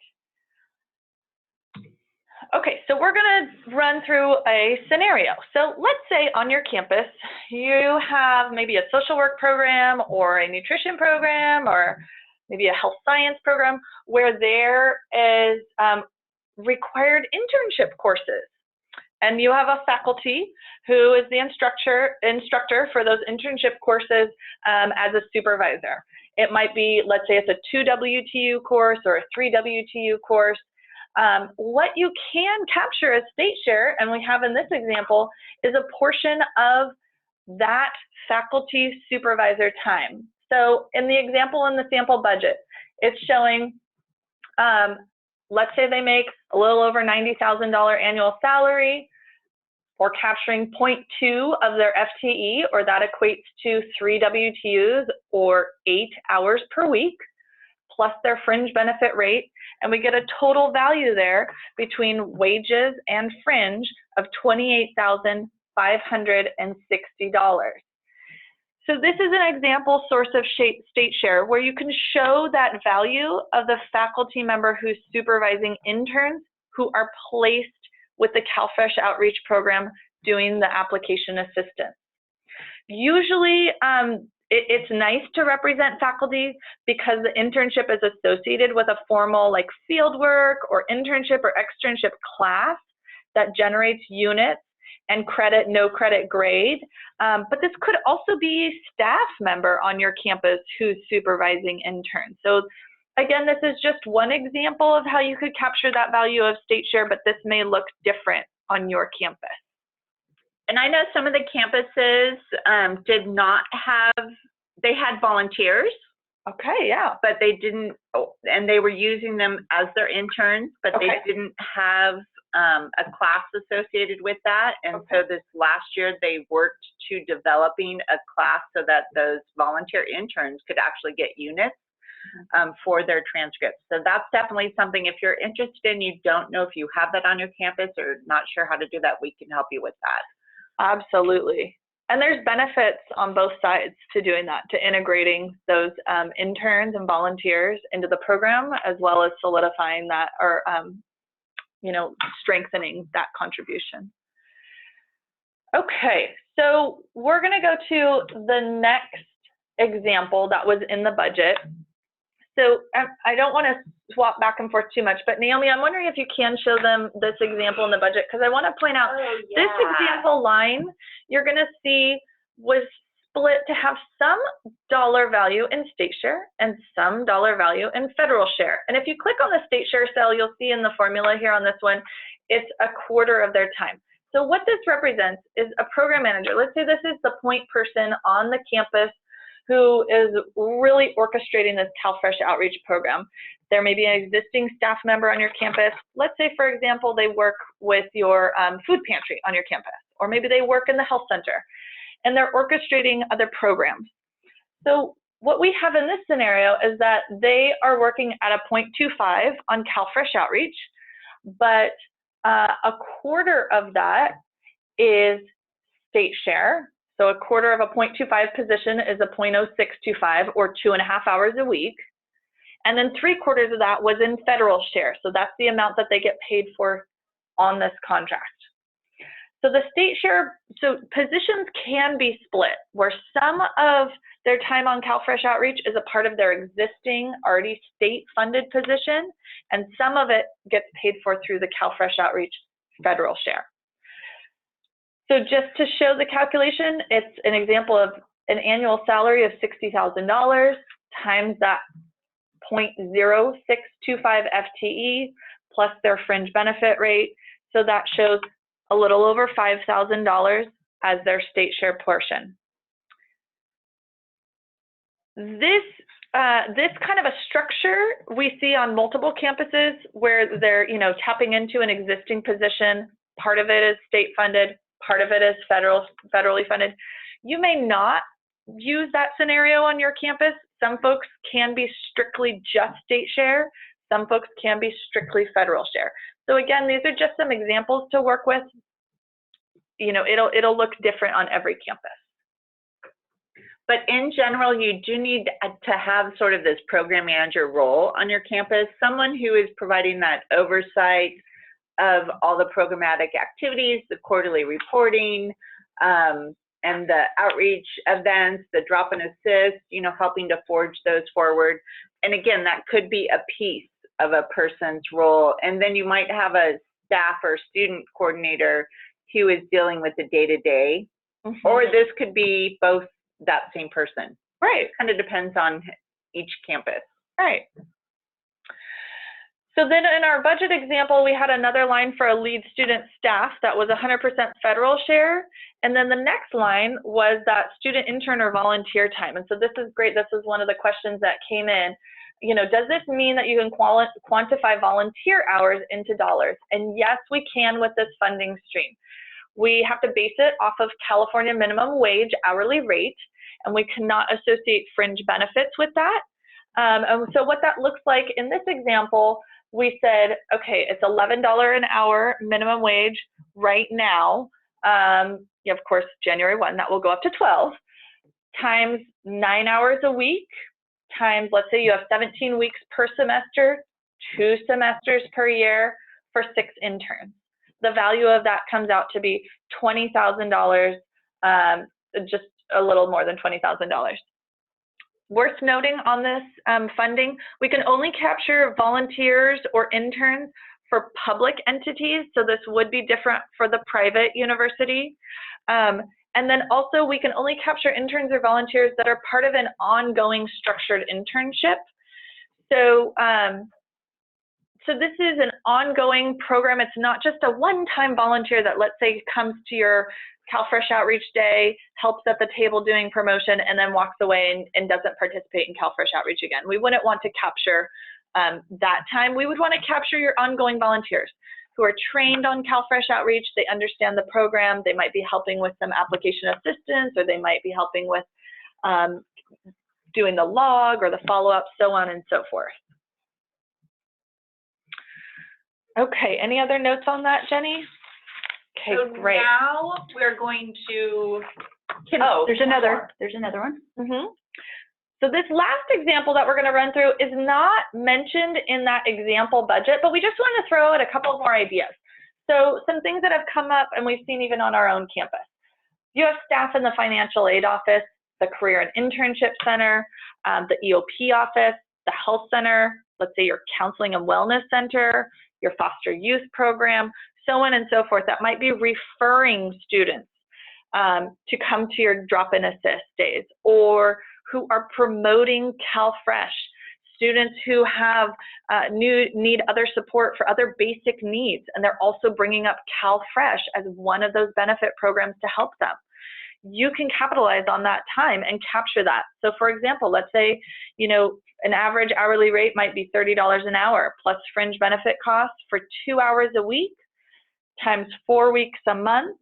Okay, so we're going to run through a scenario. So let's say on your campus, you have maybe a social work program or a nutrition program or maybe a health science program where there is required internship courses. And you have a faculty who is the instructor for those internship courses as a supervisor. It might be, let's say it's a 2 WTU course or a 3 WTU course. What you can capture as state share, and we have in this example, is a portion of that faculty supervisor time. So in the example in the sample budget, it's showing, let's say they make a little over $90,000 annual salary, or capturing 0.2 of their FTE, or that equates to 3 WTUs or 8 hours per week, plus their fringe benefit rate, and we get a total value there between wages and fringe of $28,560. So this is an example source of state share where you can show that value of the faculty member who's supervising interns who are placed with the CalFresh outreach program doing the application assistance. Usually, it's nice to represent faculty because the internship is associated with a formal like fieldwork or internship or externship class that generates units and credit, no credit grade. But this could also be a staff member on your campus who's supervising interns. So again, this is just one example of how you could capture that value of state share, but this may look different on your campus. And I know some of the campuses did not have, they had volunteers. Okay, yeah. But they didn't, and they were using them as their interns, but okay. They didn't have a class associated with that. And so this last year, they worked to developing a class so that those volunteer interns could actually get units for their transcripts. So that's definitely something, if you're interested in, you don't know if you have that on your campus or not sure how to do that, we can help you with that. Absolutely. And there's benefits on both sides to doing that, to integrating those interns and volunteers into the program, as well as solidifying that, or you know, strengthening that contribution. Okay, so we're going to go to the next example that was in the budget. So I don't want to swap back and forth too much, but Naomi, I'm wondering if you can show them this example in the budget, because I want to point out this example line you're going to see was split to have some dollar value in state share and some dollar value in federal share. And if you click on the state share cell, you'll see in the formula here on this one, it's a quarter of their time. So what this represents is a program manager. Let's say this is the point person on the campus who is really orchestrating this CalFresh outreach program. There may be an existing staff member on your campus. Let's say, for example, they work with your food pantry on your campus, or maybe they work in the health center, and they're orchestrating other programs. So what we have in this scenario is that they are working at a 0.25 on CalFresh outreach, but a quarter of that is state share. So a quarter of a 0.25 position is a 0.0625, or 2.5 hours a week. And then 3/4 of that was in federal share. So that's the amount that they get paid for on this contract. So the state share, so positions can be split, where some of their time on CalFresh outreach is a part of their existing already state-funded position, and some of it gets paid for through the CalFresh outreach federal share. So just to show the calculation, it's an example of an annual salary of $60,000 times that 0.0625 FTE plus their fringe benefit rate. So that shows a little over $5,000 as their state share portion. This kind of a structure we see on multiple campuses where they're, you know, tapping into an existing position. Part of it is state funded, part of it is federally funded. You may not use that scenario on your campus. Some folks can be strictly just state share. Some folks can be strictly federal share. So again, these are just some examples to work with. You know, it'll look different on every campus. But in general, you do need to have sort of this program manager role on your campus, someone who is providing that oversight of all the programmatic activities, the quarterly reporting, and the outreach events, the drop and assist, you know, helping to forge those forward. And again, that could be a piece of a person's role. And then you might have a staff or student coordinator who is dealing with the day-to-day, or this could be both that same person. Right. Kind of depends on each campus. Right. So then in our budget example, we had another line for a lead student staff that was 100% federal share. And then the next line was that student intern or volunteer time. And so this is great. This is one of the questions that came in. You know, does this mean that you can quantify volunteer hours into dollars? And yes, we can with this funding stream. We have to base it off of California minimum wage hourly rate, and we cannot associate fringe benefits with that. And so what that looks like in this example, we said, okay, it's $11 an hour minimum wage right now. Of course, January 1, that will go up to 12, times 9 hours a week, times, let's say you have 17 weeks per semester, 2 semesters per year for 6 interns. The value of that comes out to be $20,000, just a little more than $20,000. Worth noting on this funding, we can only capture volunteers or interns for public entities, so this would be different for the private university. And then also we can only capture interns or volunteers that are part of an ongoing structured internship. So, so this is an ongoing program. It's not just a one-time volunteer that, let's say, comes to your CalFresh Outreach Day, helps at the table doing promotion, and then walks away and doesn't participate in CalFresh Outreach again. We wouldn't want to capture that time. We would want to capture your ongoing volunteers. who are trained on CalFresh outreach. They understand the program. They might be helping with some application assistance, or they might be helping with doing the log or the follow-up, so on and so forth. Okay, any other notes on that, Jenny? Okay, so great. Now we're going to, there's another one. So this last example that we're going to run through is not mentioned in that example budget, but we just want to throw out a couple more ideas. So some things that have come up and we've seen even on our own campus. You have staff in the financial aid office, the career and internship center, the EOP office, the health center, let's say your counseling and wellness center, your foster youth program, so on and so forth, that might be referring students to come to your drop-in assist days, or who are promoting CalFresh, students who have need other support for other basic needs, and they're also bringing up CalFresh as one of those benefit programs to help them. You can capitalize on that time and capture that. So for example, let's say, you know, an average hourly rate might be $30 an hour plus fringe benefit costs for 2 hours a week times 4 weeks a month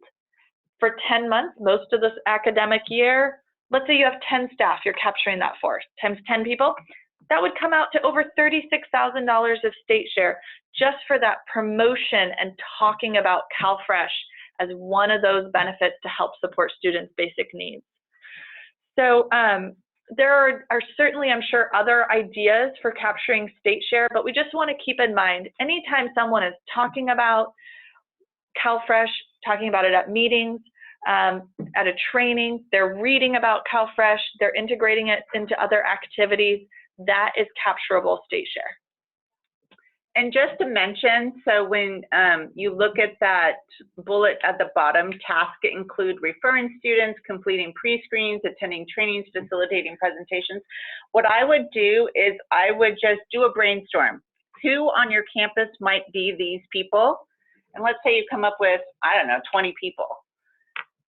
for 10 months, most of this academic year. Let's say you have 10 staff, you're capturing that for times 10 people. That would come out to over $36,000 of state share just for that promotion and talking about CalFresh as one of those benefits to help support students' basic needs. So there are certainly, I'm sure, other ideas for capturing state share, but we just want to keep in mind, anytime someone is talking about CalFresh, talking about it at meetings, at a training, they're reading about CalFresh, they're integrating it into other activities, that is capturable state share. and just to mention, so when you look at that bullet at the bottom, tasks include referring students, completing pre-screens, attending trainings, facilitating presentations. What I would do is I would just do a brainstorm. Who on your campus might be these people? And let's say you come up with, I don't know, 20 people.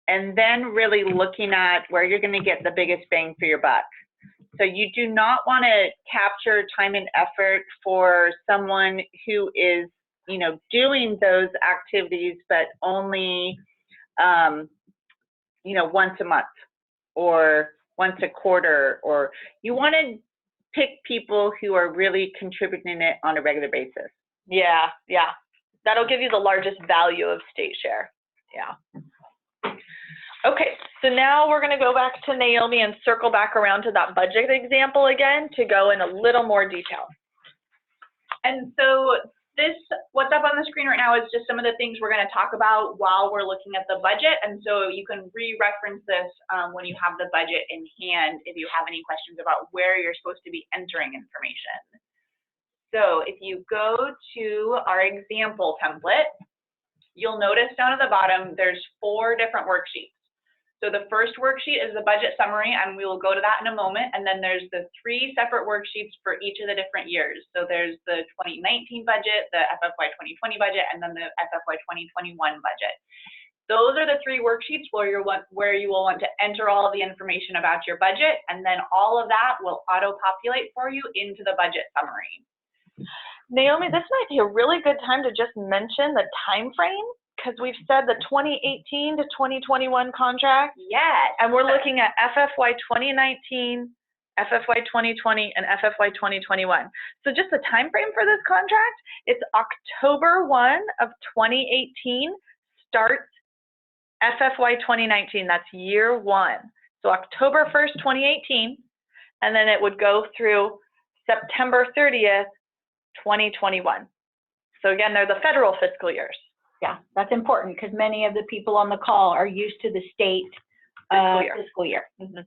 And then really looking at where you're going to get the biggest bang for your buck. So you do not want to capture time and effort for someone who is, you know, doing those activities, but only, you know, once a month or once a quarter, or you want to pick people who are really contributing it on a regular basis. Yeah, yeah. That'll give you the largest value of state share. Yeah. Okay, so now we're going to go back to Naomi and circle back around to that budget example again to go in a little more detail. And so this, what's up on the screen right now is just some of the things we're going to talk about while we're looking at the budget. And so you can re-reference this when you have the budget in hand if you have any questions about where you're supposed to be entering information. So if you go to our example template, you'll notice down at the bottom there's 4 different worksheets. So the first worksheet is the budget summary, and we will go to that in a moment. And then there's the 3 separate worksheets for each of the different years. So there's the 2019 budget, the FFY 2020 budget, and then the FFY 2021 budget. Those are the 3 worksheets where you will want to enter all of the information about your budget, and then all of that will auto-populate for you into the budget summary. Naomi, this might be a really good time to just mention the time frame, because we've said the 2018 to 2021 contract. Yes. And we're looking at FFY 2019, FFY 2020, and FFY 2021. So just the time frame for this contract, it's October 1 of 2018 starts FFY 2019. That's year 1. So October 1st, 2018, and then it would go through September 30th, 2021. So again, they're the federal fiscal years. Yeah, that's important because many of the people on the call are used to the state fiscal year. Mm-hmm.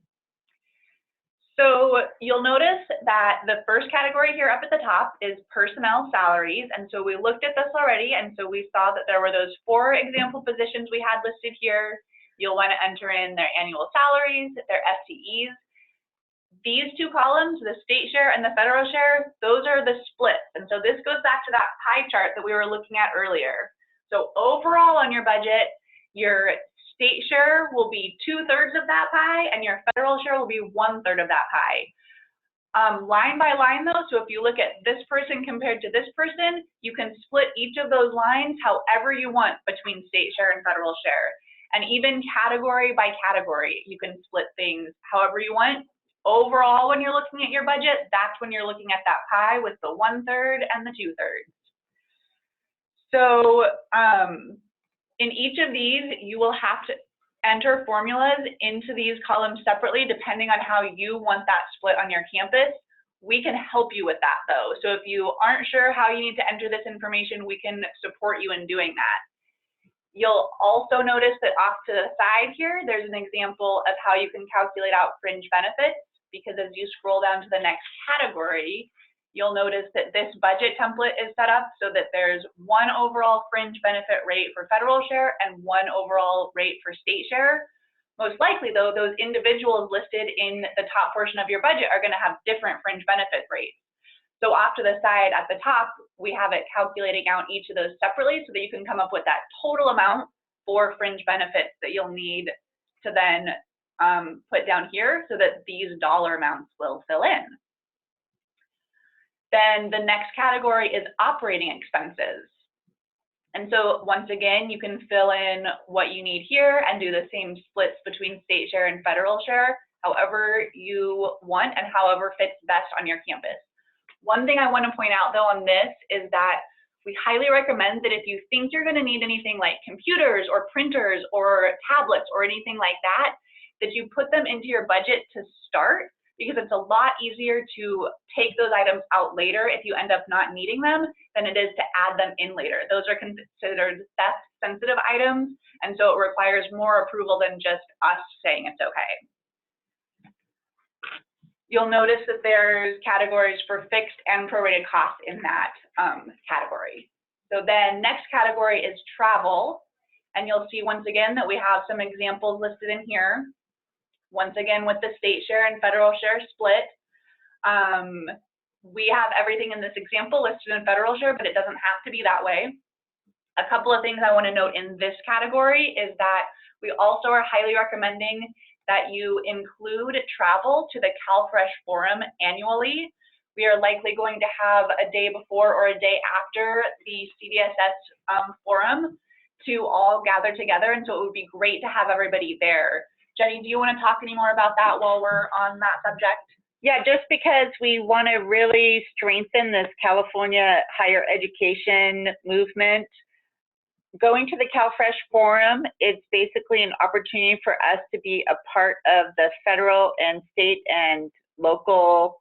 So you'll notice that the first category here up at the top is personnel salaries. And so we looked at this already. And so we saw that there were those 4 example positions we had listed here. You'll want to enter in their annual salaries, their FTEs. These 2 columns, the state share and the federal share, those are the splits. And so this goes back to that pie chart that we were looking at earlier. So overall on your budget, your state share will be 2/3 of that pie and your federal share will be 1/3 of that pie. Line by line though, so if you look at this person compared to this person, you can split each of those lines however you want between state share and federal share. And even category by category, you can split things however you want. Overall, when you're looking at your budget, that's when you're looking at that pie with the 1/3 and the 2/3. So in each of these, you will have to enter formulas into these columns separately depending on how you want that split on your campus. We can help you with that though. So if you aren't sure how you need to enter this information, we can support you in doing that. You'll also notice that off to the side here, there's an example of how you can calculate out fringe benefits, because as you scroll down to the next category, you'll notice that this budget template is set up so that there's one overall fringe benefit rate for federal share and one overall rate for state share. Most likely though, those individuals listed in the top portion of your budget are going to have different fringe benefit rates. So off to the side at the top, we have it calculating out each of those separately so that you can come up with that total amount for fringe benefits that you'll need to then put down here so that these dollar amounts will fill in. Then the next category is operating expenses. And so once again, you can fill in what you need here and do the same splits between state share and federal share, however you want and however fits best on your campus. One thing I want to point out though on this is that we highly recommend that if you think you're going to need anything like computers or printers or tablets or anything like that, that you put them into your budget to start, because it's a lot easier to take those items out later if you end up not needing them than it is to add them in later. Those are considered theft sensitive items, and so it requires more approval than just us saying it's okay. You'll notice that there's categories for fixed and prorated costs in that category. So then next category is travel. And you'll see once again that we have some examples listed in here. Once again, with the state share and federal share split. We have everything in this example listed in federal share, but it doesn't have to be that way. A couple of things I want to note in this category is that we also are highly recommending that you include travel to the CalFresh forum annually. We are likely going to have a day before or a day after the CDSS forum to all gather together, and so it would be great to have everybody there. Jenny, do you want to talk any more about that while we're on that subject? Yeah, just because we want to really strengthen this California higher education movement. Going to the CalFresh Forum, it's basically an opportunity for us to be a part of the federal and state and local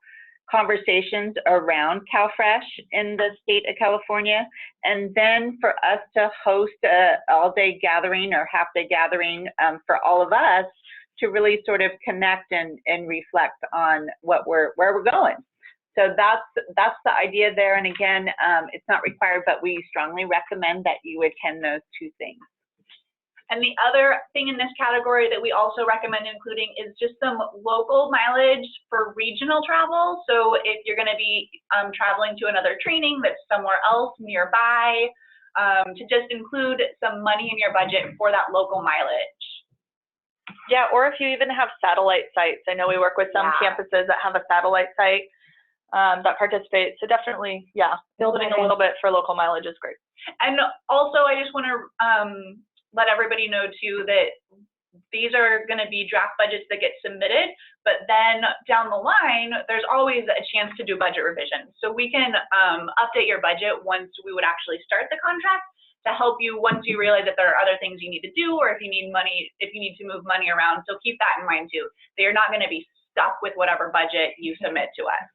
conversations around CalFresh in the state of California, and then for us to host a all-day gathering or half-day gathering for all of us to really sort of connect and reflect on where we're going. So that's the idea there. And again, it's not required, but we strongly recommend that you attend those two things. And the other thing in this category that we also recommend including is just some local mileage for regional travel. So if you're going to be traveling to another training that's somewhere else nearby, to just include some money in your budget for that local mileage. Yeah, or if you even have satellite sites. I know we work with some campuses that have a satellite site that participate. So definitely, yeah, building a little bit for local mileage is great. And also, I just want to let everybody know too that these are going to be draft budgets that get submitted, but then down the line, there's always a chance to do budget revisions. So we can update your budget once we would actually start the contract to help you once you realize that there are other things you need to do, or if you need money, if you need to move money around. So keep that in mind too. That you're not going to be stuck with whatever budget you submit to us.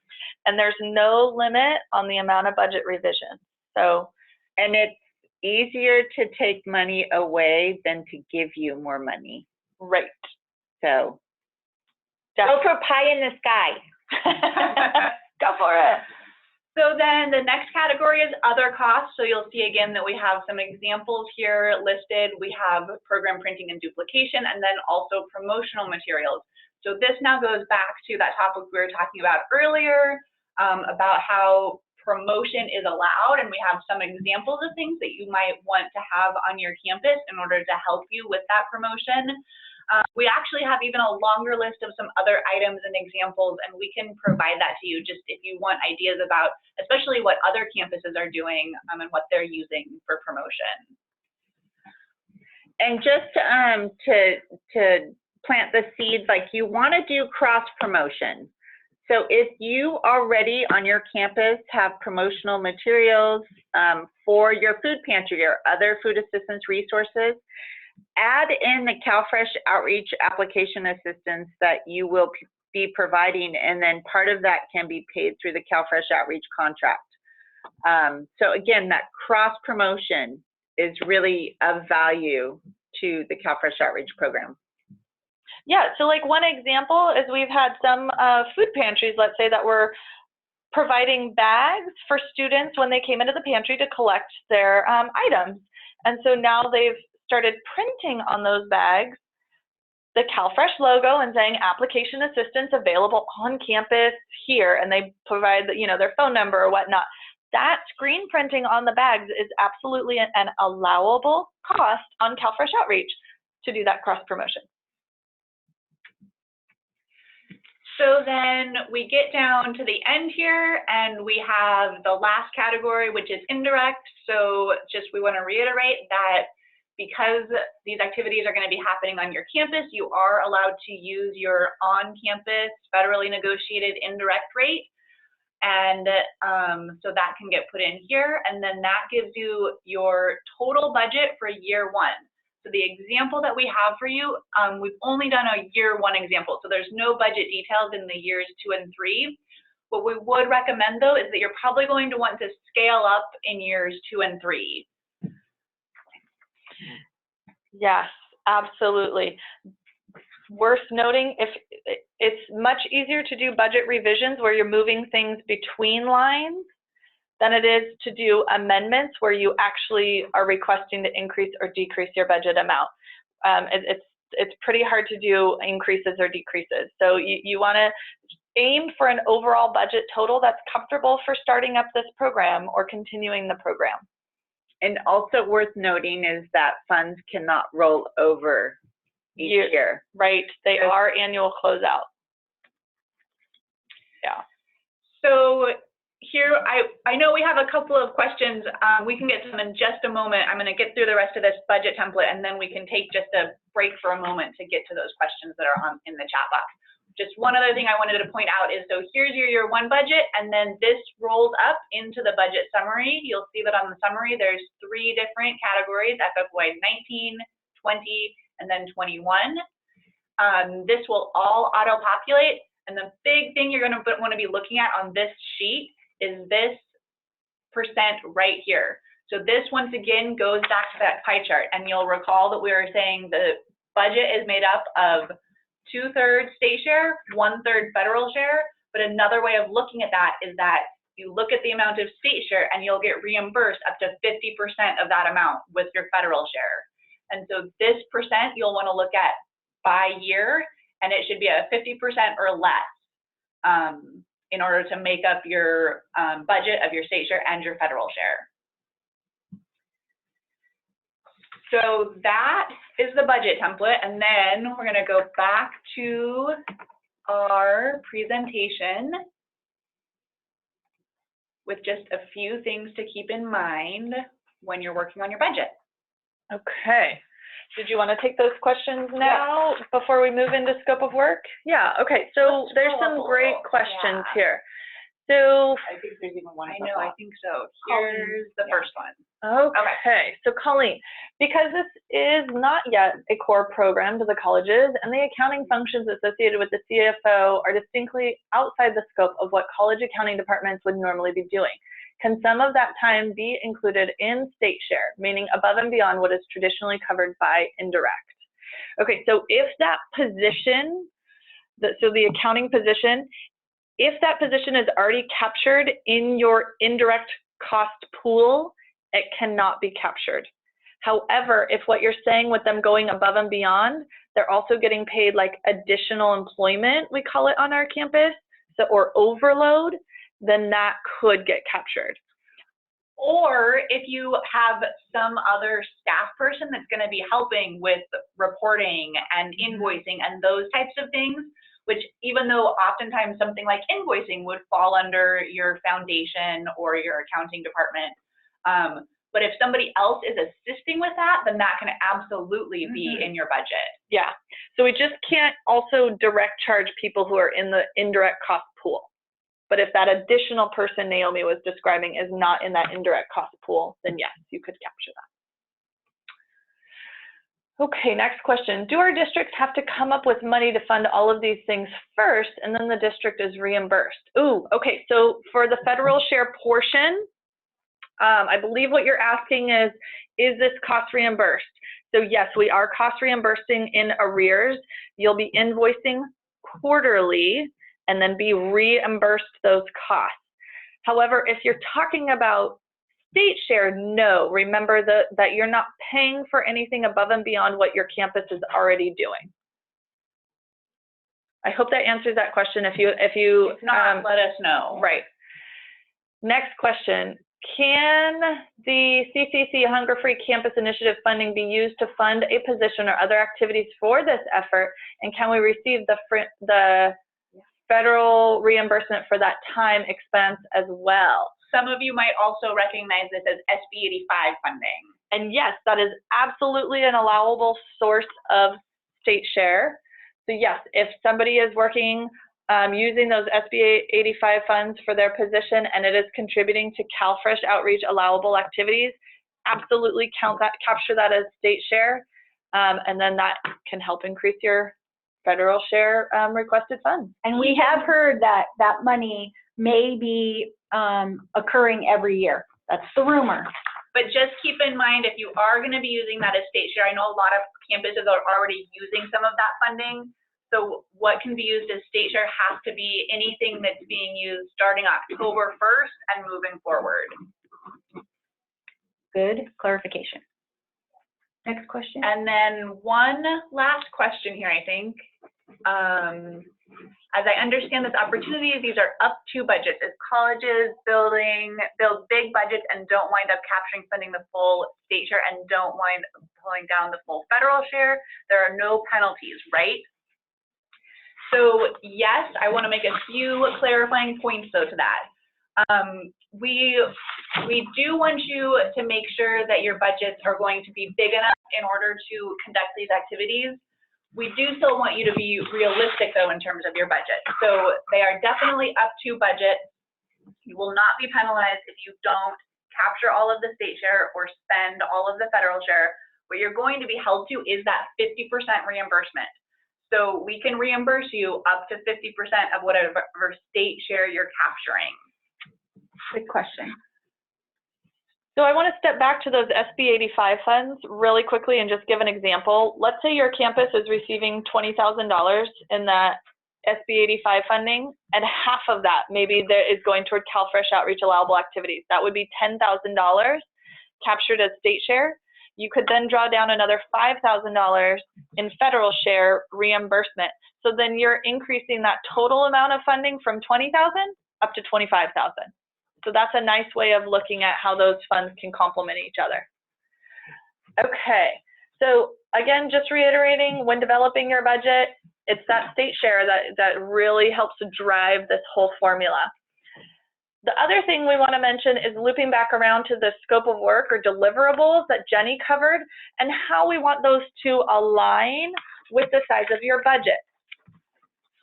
And there's no limit on the amount of budget revision. So, and it's easier to take money away than to give you more money. Right. So, go for pie in the sky. Go for it. So then the next category is other costs. So you'll see again that we have some examples here listed. We have program printing and duplication, and then also promotional materials. So this now goes back to that topic we were talking about earlier, about how promotion is allowed, and we have some examples of things that you might want to have on your campus in order to help you with that promotion. We actually have even a longer list of some other items and examples, and we can provide that to you just if you want ideas about, especially what other campuses are doing and what they're using for promotion. And just to plant the seeds, like you want to do cross promotion. So if you already on your campus have promotional materials for your food pantry or other food assistance resources, add in the CalFresh outreach application assistance that you will be providing, and then part of that can be paid through the CalFresh outreach contract. So again, that cross promotion is really of value to the CalFresh outreach program. Yeah, so like one example is we've had some food pantries, let's say, that were providing bags for students when they came into the pantry to collect their items. And so now they've started printing on those bags the CalFresh logo and saying application assistance available on campus here, and they provide, you know, their phone number or whatnot. That screen printing on the bags is absolutely an allowable cost on CalFresh outreach to do that cross promotion. So then we get down to the end here, and we have the last category, which is indirect. So just we want to reiterate that because these activities are going to be happening on your campus, you are allowed to use your on-campus federally negotiated indirect rate. And so that can get put in here, and then that gives you your total budget for year one. So the example that we have for you, we've only done a year one example, so there's no budget details in the years 2 and 3. What we would recommend though is that you're probably going to want to scale up in years 2 and 3. Yes, absolutely. Worth noting, if it's much easier to do budget revisions where you're moving things between lines than it is to do amendments where you actually are requesting to increase or decrease your budget amount. It's pretty hard to do increases or decreases. So you want to aim for an overall budget total that's comfortable for starting up this program or continuing the program. And also worth noting is that funds cannot roll over each year. Right, they are annual closeout. Yeah. So here, I know we have a couple of questions. We can get to them in just a moment. I'm going to get through the rest of this budget template, and then we can take just a break for a moment to get to those questions that are in the chat box. Just one other thing I wanted to point out is, so here's your year one budget, and then this rolls up into the budget summary. You'll see that on the summary, there's 3 different categories, FY 19, 20, and then 21. This will all auto-populate, and the big thing you're going to want to be looking at on this sheet is this percent right here. So this, once again, goes back to that pie chart, and you'll recall that we were saying the budget is made up of 2/3 state share, 1/3 federal share, but another way of looking at that is that you look at the amount of state share and you'll get reimbursed up to 50% of that amount with your federal share. And so this percent you'll want to look at by year, and it should be a 50% or less in order to make up your budget of your state share and your federal share. So that is the budget template, and then we're going to go back to our presentation with just a few things to keep in mind when you're working on your budget. Okay. Did you want to take those questions now before we move into scope of work? Yeah, okay. So there's some great questions here. So I think there's even one. I know, I think so. Here's the first one. Okay, so Colleen, because this is not yet a core program to the colleges and the accounting functions associated with the CFO are distinctly outside the scope of what college accounting departments would normally be doing, can some of that time be included in state share, meaning above and beyond what is traditionally covered by indirect? Okay, so if that position, so the accounting position, if that position is already captured in your indirect cost pool, it cannot be captured. However, if what you're saying with them going above and beyond, they're also getting paid like additional employment, we call it on our campus, so, or overload, then that could get captured. Or if you have some other staff person that's going to be helping with reporting and invoicing and those types of things, which even though oftentimes something like invoicing would fall under your foundation or your accounting department, but if somebody else is assisting with that, then that can absolutely be in your budget. Yeah, so we just can't also direct charge people who are in the indirect cost pool. But if that additional person Naomi was describing is not in that indirect cost pool, then yes, you could capture that. Okay, next question. Do our districts have to come up with money to fund all of these things first, and then the district is reimbursed? Ooh, okay, so for the federal share portion, I believe what you're asking is this cost reimbursed? So yes, we are cost reimbursing in arrears. You'll be invoicing quarterly and then be reimbursed those costs. However, if you're talking about state share, no. Remember that you're not paying for anything above and beyond what your campus is already doing. I hope that answers that question. If not, let us know. Right. Next question. Can the CCC Hunger Free Campus Initiative funding be used to fund a position or other activities for this effort? And can we receive the federal reimbursement for that time expense as well? Some of you might also recognize this as SB 85 funding. And yes, that is absolutely an allowable source of state share. So yes, if somebody is working using those SB 85 funds for their position and it is contributing to CalFresh outreach allowable activities, absolutely capture that as state share, and then that can help increase your federal share requested funds. And we have heard that that money may be occurring every year. That's the rumor. But just keep in mind, if you are going to be using that as state share, I know a lot of campuses are already using some of that funding. So what can be used as state share has to be anything that's being used starting October 1st and moving forward. Good clarification. Next question. And then one last question here, I think. As I understand this opportunity, these are up to budgets. As colleges build big budgets and don't wind up capturing funding the full state share and don't wind up pulling down the full federal share, there are no penalties, right? So yes, I want to make a few clarifying points though to that. We do want you to make sure that your budgets are going to be big enough in order to conduct these activities. We do still want you to be realistic though in terms of your budget. So they are definitely up to budget. You will not be penalized if you don't capture all of the state share or spend all of the federal share. What you're going to be held to is that 50% reimbursement. So we can reimburse you up to 50% of whatever state share you're capturing. Good question. So I want to step back to those SB 85 funds really quickly and just give an example. Let's say your campus is receiving $20,000 in that SB 85 funding, and half of that maybe is going toward CalFresh outreach allowable activities. That would be $10,000 captured as state share. You could then draw down another $5,000 in federal share reimbursement. So then you're increasing that total amount of funding from $20,000 up to $25,000. So that's a nice way of looking at how those funds can complement each other. Okay, so again, just reiterating, when developing your budget, it's that state share that really helps to drive this whole formula. The other thing we want to mention is looping back around to the scope of work or deliverables that Jenny covered and how we want those to align with the size of your budget.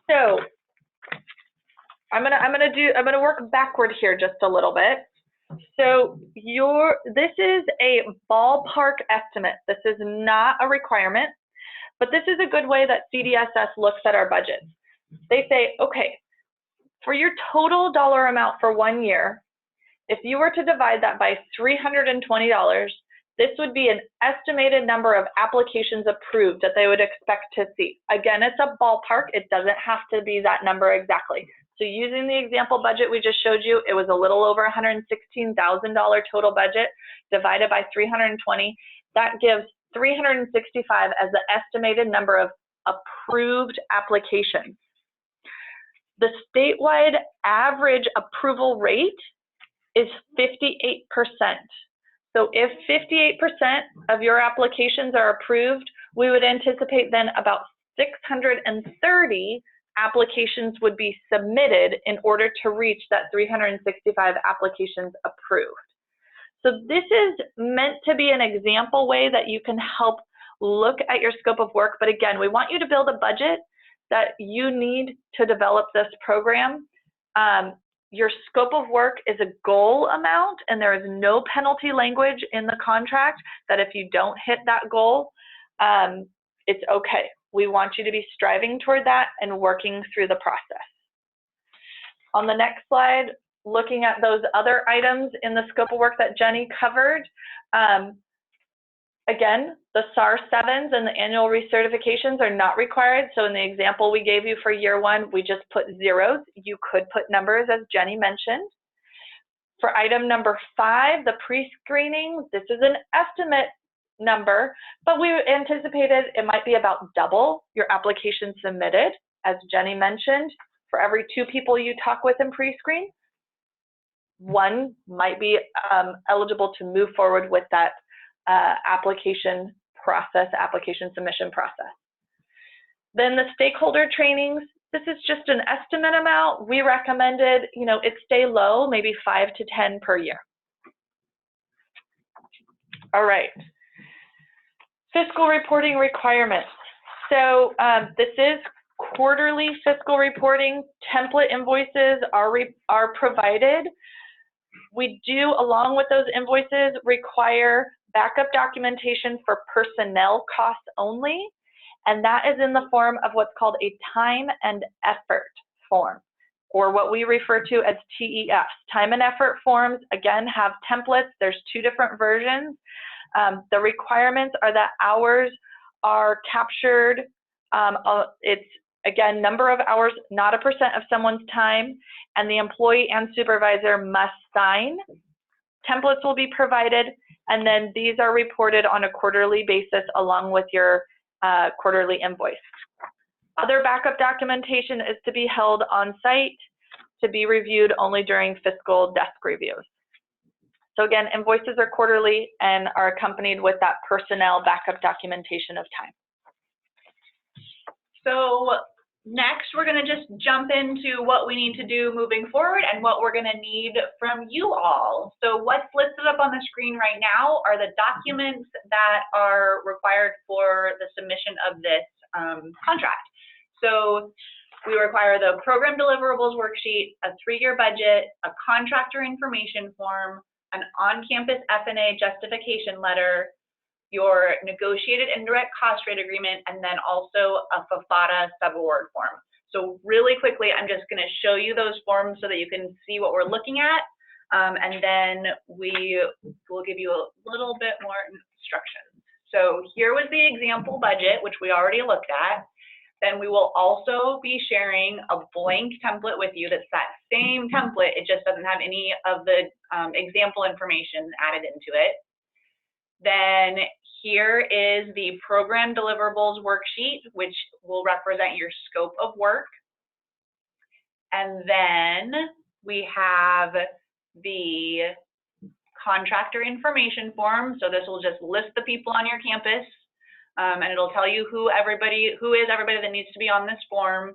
So I'm gonna work backward here just a little bit. So this is a ballpark estimate. This is not a requirement, but this is a good way that CDSS looks at our budgets. They say, okay, for your total dollar amount for 1 year, if you were to divide that by $320, this would be an estimated number of applications approved that they would expect to see. Again, it's a ballpark. It doesn't have to be that number exactly. So using the example budget we just showed you, it was a little over $116,000 total budget divided by 320. That gives 365 as the estimated number of approved applications. The statewide average approval rate is 58%. So if 58% of your applications are approved, we would anticipate then about 630 applications would be submitted in order to reach that 365 applications approved. So this is meant to be an example way that you can help look at your scope of work. But again, we want you to build a budget that you need to develop this program. Your scope of work is a goal amount, and there is no penalty language in the contract that if you don't hit that goal, it's okay. We want you to be striving toward that and working through the process. On the next slide, looking at those other items in the scope of work that Jenny covered, again, the SAR 7s and the annual recertifications are not required. So in the example we gave you for year one, we just put zeros. You could put numbers, as Jenny mentioned. For item number 5, the pre-screening, this is an estimate number, but we anticipated it might be about double your application submitted. As Jenny mentioned, for every 2 people you talk with in pre-screen, 1 might be eligible to move forward with that application submission process. Then the stakeholder trainings, this is just an estimate amount. We recommended, it stay low, maybe 5 to 10 per year. All right. Fiscal reporting requirements. So this is quarterly fiscal reporting. Template invoices are provided. We do, along with those invoices, require backup documentation for personnel costs only, and that is in the form of what's called a time and effort form, or what we refer to as TEFs. Time and effort forms, again, have templates. There's 2 different versions. The requirements are that hours are captured. It's, again, number of hours, not a % of someone's time, and the employee and supervisor must sign. Templates will be provided, and then these are reported on a quarterly basis along with your quarterly invoice. Other backup documentation is to be held on site, to be reviewed only during fiscal desk reviews. So again, invoices are quarterly and are accompanied with that personnel backup documentation of time. So next, we're going to just jump into what we need to do moving forward and what we're going to need from you all. So what's listed up on the screen right now are the documents that are required for the submission of this contract. So we require the program deliverables worksheet, a 3-year budget, a contractor information form, an on-campus F&A justification letter, your negotiated indirect cost rate agreement, and then also a FFATA subaward form. So really quickly, I'm just going to show you those forms so that you can see what we're looking at, and then we will give you a little bit more instructions. So here was the example budget, which we already looked at. Then we will also be sharing a blank template with you that's that same template. It just doesn't have any of the example information added into it. Then here is the program deliverables worksheet, which will represent your scope of work. And then we have the contractor information form. So this will just list the people on your campus, and it'll tell you who is everybody that needs to be on this form.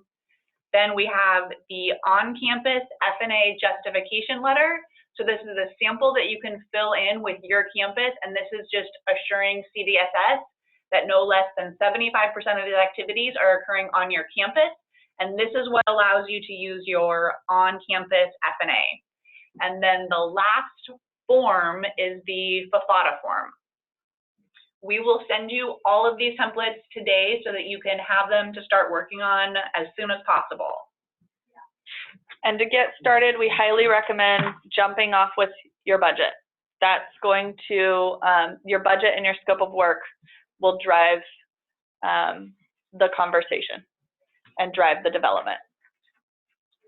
Then we have the on-campus F&A justification letter. So this is a sample that you can fill in with your campus, and this is just assuring CDSS that no less than 75% of these activities are occurring on your campus, and this is what allows you to use your on-campus F&A. And then the last form is the FFATA form. We will send you all of these templates today so that you can have them to start working on as soon as possible. And to get started, we highly recommend jumping off with your budget. That's going to, your budget and your scope of work will drive the conversation and drive the development.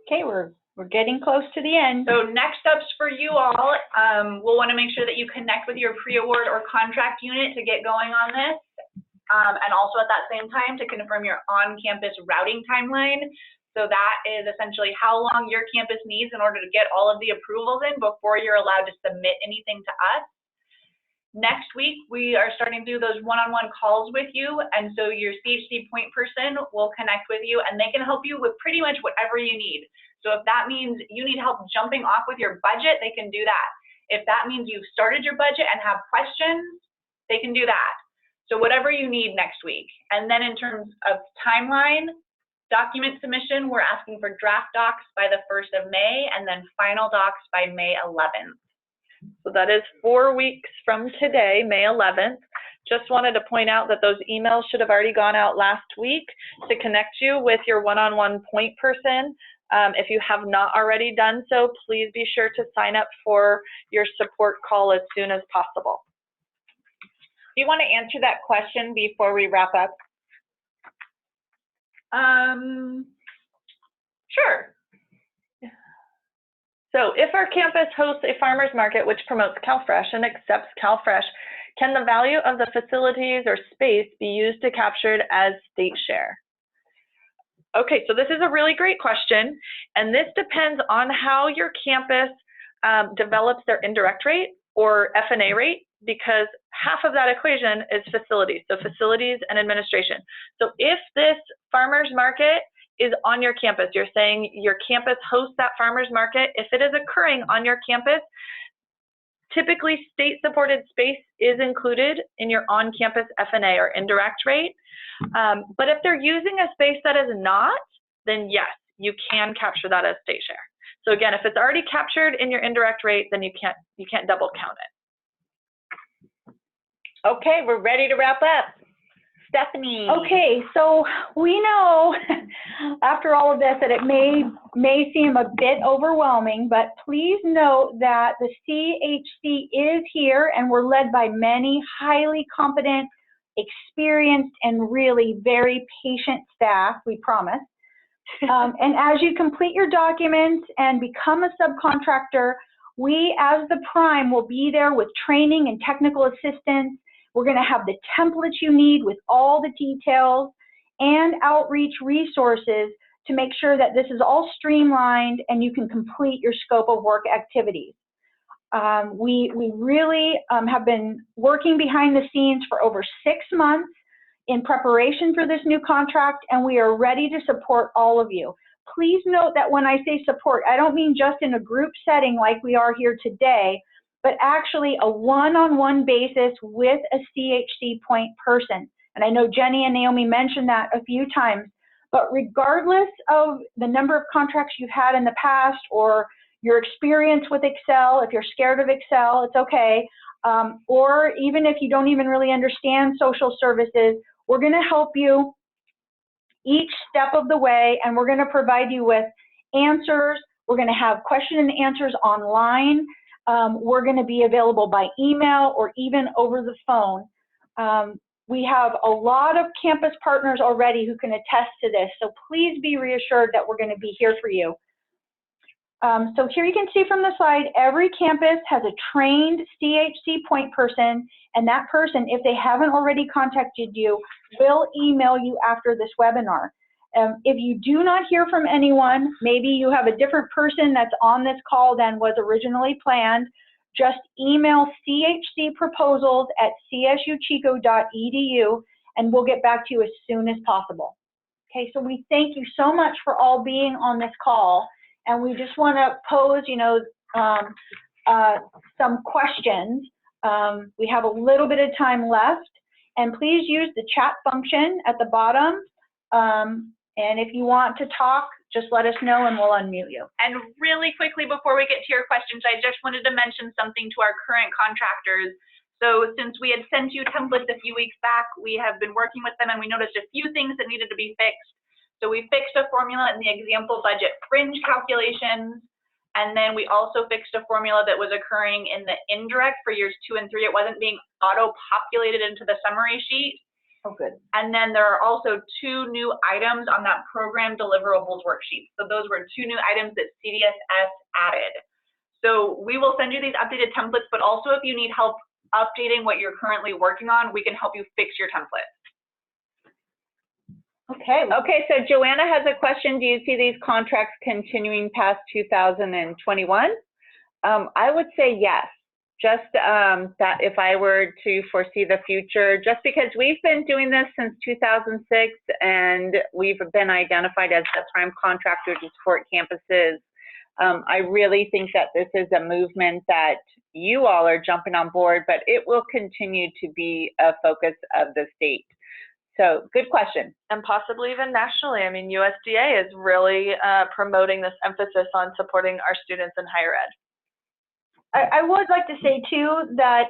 Okay, we're getting close to the end. So next steps for you all, we'll want to make sure that you connect with your pre-award or contract unit to get going on this. And also at that same time to confirm your on-campus routing timeline. So that is essentially how long your campus needs in order to get all of the approvals in before you're allowed to submit anything to us. Next week, we are starting to do those one-on-one calls with you, and so your CHC point person will connect with you, and they can help you with pretty much whatever you need. So if that means you need help jumping off with your budget, they can do that. If that means you've started your budget and have questions, they can do that. So whatever you need next week. And then in terms of timeline, document submission, we're asking for draft docs by the 1st of May, and then final docs by May 11th. So that is 4 weeks from today, May 11th. Just wanted to point out that those emails should have already gone out last week to connect you with your one-on-one point person. If you have not already done so, please be sure to sign up for your support call as soon as possible. Do you want to answer that question before we wrap up? Sure. So if our campus hosts a farmer's market which promotes CalFresh and accepts CalFresh, can the value of the facilities or space be used to captured as state share? Okay, so this is a really great question, and this depends on how your campus develops their indirect rate or F&A rate, because half of that equation is facilities, so facilities and administration. So if this farmer's market is on your campus, you're saying your campus hosts that farmer's market, if it is occurring on your campus, typically state-supported space is included in your on-campus F&A or indirect rate. But if they're using a space that is not, then yes, you can capture that as state share. So again, if it's already captured in your indirect rate, then you can't double count it. Okay, we're ready to wrap up. Stephanie. Okay, so we know after all of this that it may seem a bit overwhelming, but please note that the CHC is here and we're led by many highly competent, experienced, and really very patient staff, we promise. And as you complete your documents and become a subcontractor, we as the prime will be there with training and technical assistance. We're going to have the templates you need with all the details and outreach resources to make sure that this is all streamlined and you can complete your scope of work activities. We really have been working behind the scenes for over 6 months in preparation for this new contract, and we are ready to support all of you. Please note that when I say support, I don't mean just in a group setting like we are here today, but actually a one-on-one basis with a CHC point person. And I know Jenny and Naomi mentioned that a few times, but regardless of the number of contracts you've had in the past or your experience with Excel, if you're scared of Excel, it's okay. Or even if you don't even really understand social services, we're gonna help you each step of the way, and we're gonna provide you with answers. We're gonna have question and answers online. We're going to be available by email or even over the phone. We have a lot of campus partners already who can attest to this, so please be reassured that we're going to be here for you. So here you can see from the slide, every campus has a trained CHC point person, and that person, if they haven't already contacted you, will email you after this webinar. If you do not hear from anyone, maybe you have a different person that's on this call than was originally planned, just email chcproposals@csuchico.edu and we'll get back to you as soon as possible. Okay, so we thank you so much for all being on this call, and we just want to pose, some questions. We have a little bit of time left, and please use the chat function at the bottom. And if you want to talk, just let us know and we'll unmute you. And really quickly before we get to your questions, I just wanted to mention something to our current contractors. So since we had sent you templates a few weeks back, we have been working with them and we noticed a few things that needed to be fixed. So we fixed a formula in the example budget fringe calculations, and then we also fixed a formula that was occurring in the indirect for years 2 and 3. It wasn't being auto-populated into the summary sheet. Oh, good. And then there are also 2 new items on that program deliverables worksheet. So those were 2 new items that CDSS added. So we will send you these updated templates, but also if you need help updating what you're currently working on, we can help you fix your template. Okay. Okay, so Joanna has a question. Do you see these contracts continuing past 2021? I would say yes. Just that if I were to foresee the future, just because we've been doing this since 2006 and we've been identified as the prime contractor to support campuses, I really think that this is a movement that you all are jumping on board, but it will continue to be a focus of the state. So good question. And possibly even nationally. I mean, USDA is really promoting this emphasis on supporting our students in higher ed. I would like to say too that,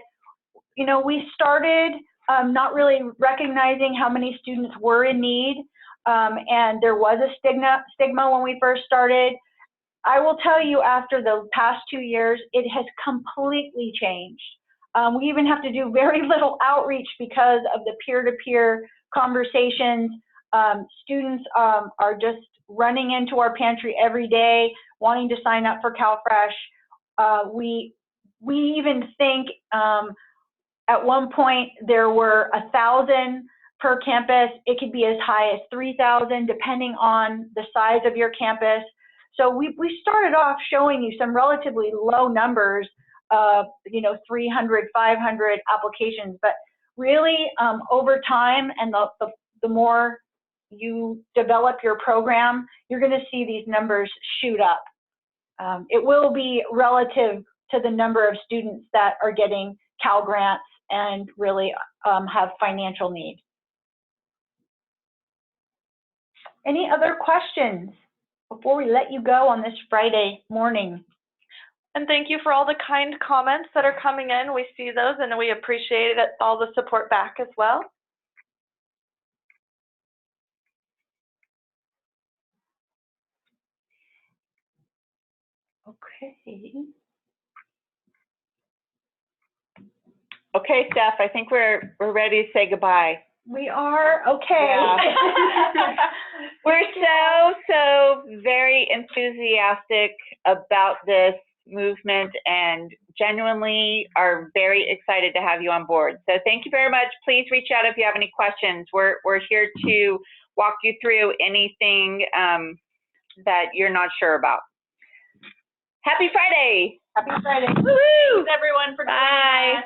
you know, we started not really recognizing how many students were in need, and there was a stigma when we first started. I will tell you, after the past 2 years, it has completely changed. We even have to do very little outreach because of the peer-to-peer conversations. Students are just running into our pantry every day, wanting to sign up for CalFresh. We even think at one point there were 1,000 per campus. It could be as high as 3,000 depending on the size of your campus. So we started off showing you some relatively low numbers of, you know, 300, 500 applications, but really over time and the more you develop your program, you're going to see these numbers shoot up. It will be relative to the number of students that are getting Cal grants and really have financial need. Any other questions before we let you go on this Friday morning? And thank you for all the kind comments that are coming in. We see those and we appreciate it, all the support back as well. Okay. Okay, Steph, I think we're ready to say goodbye. We are? Okay. Yeah. We're so very enthusiastic about this movement and genuinely are very excited to have you on board. So thank you very much. Please reach out if you have any questions. We're here to walk you through anything that you're not sure about. Happy Friday. Happy Friday. Woohoo! Thanks everyone for joining Bye. us.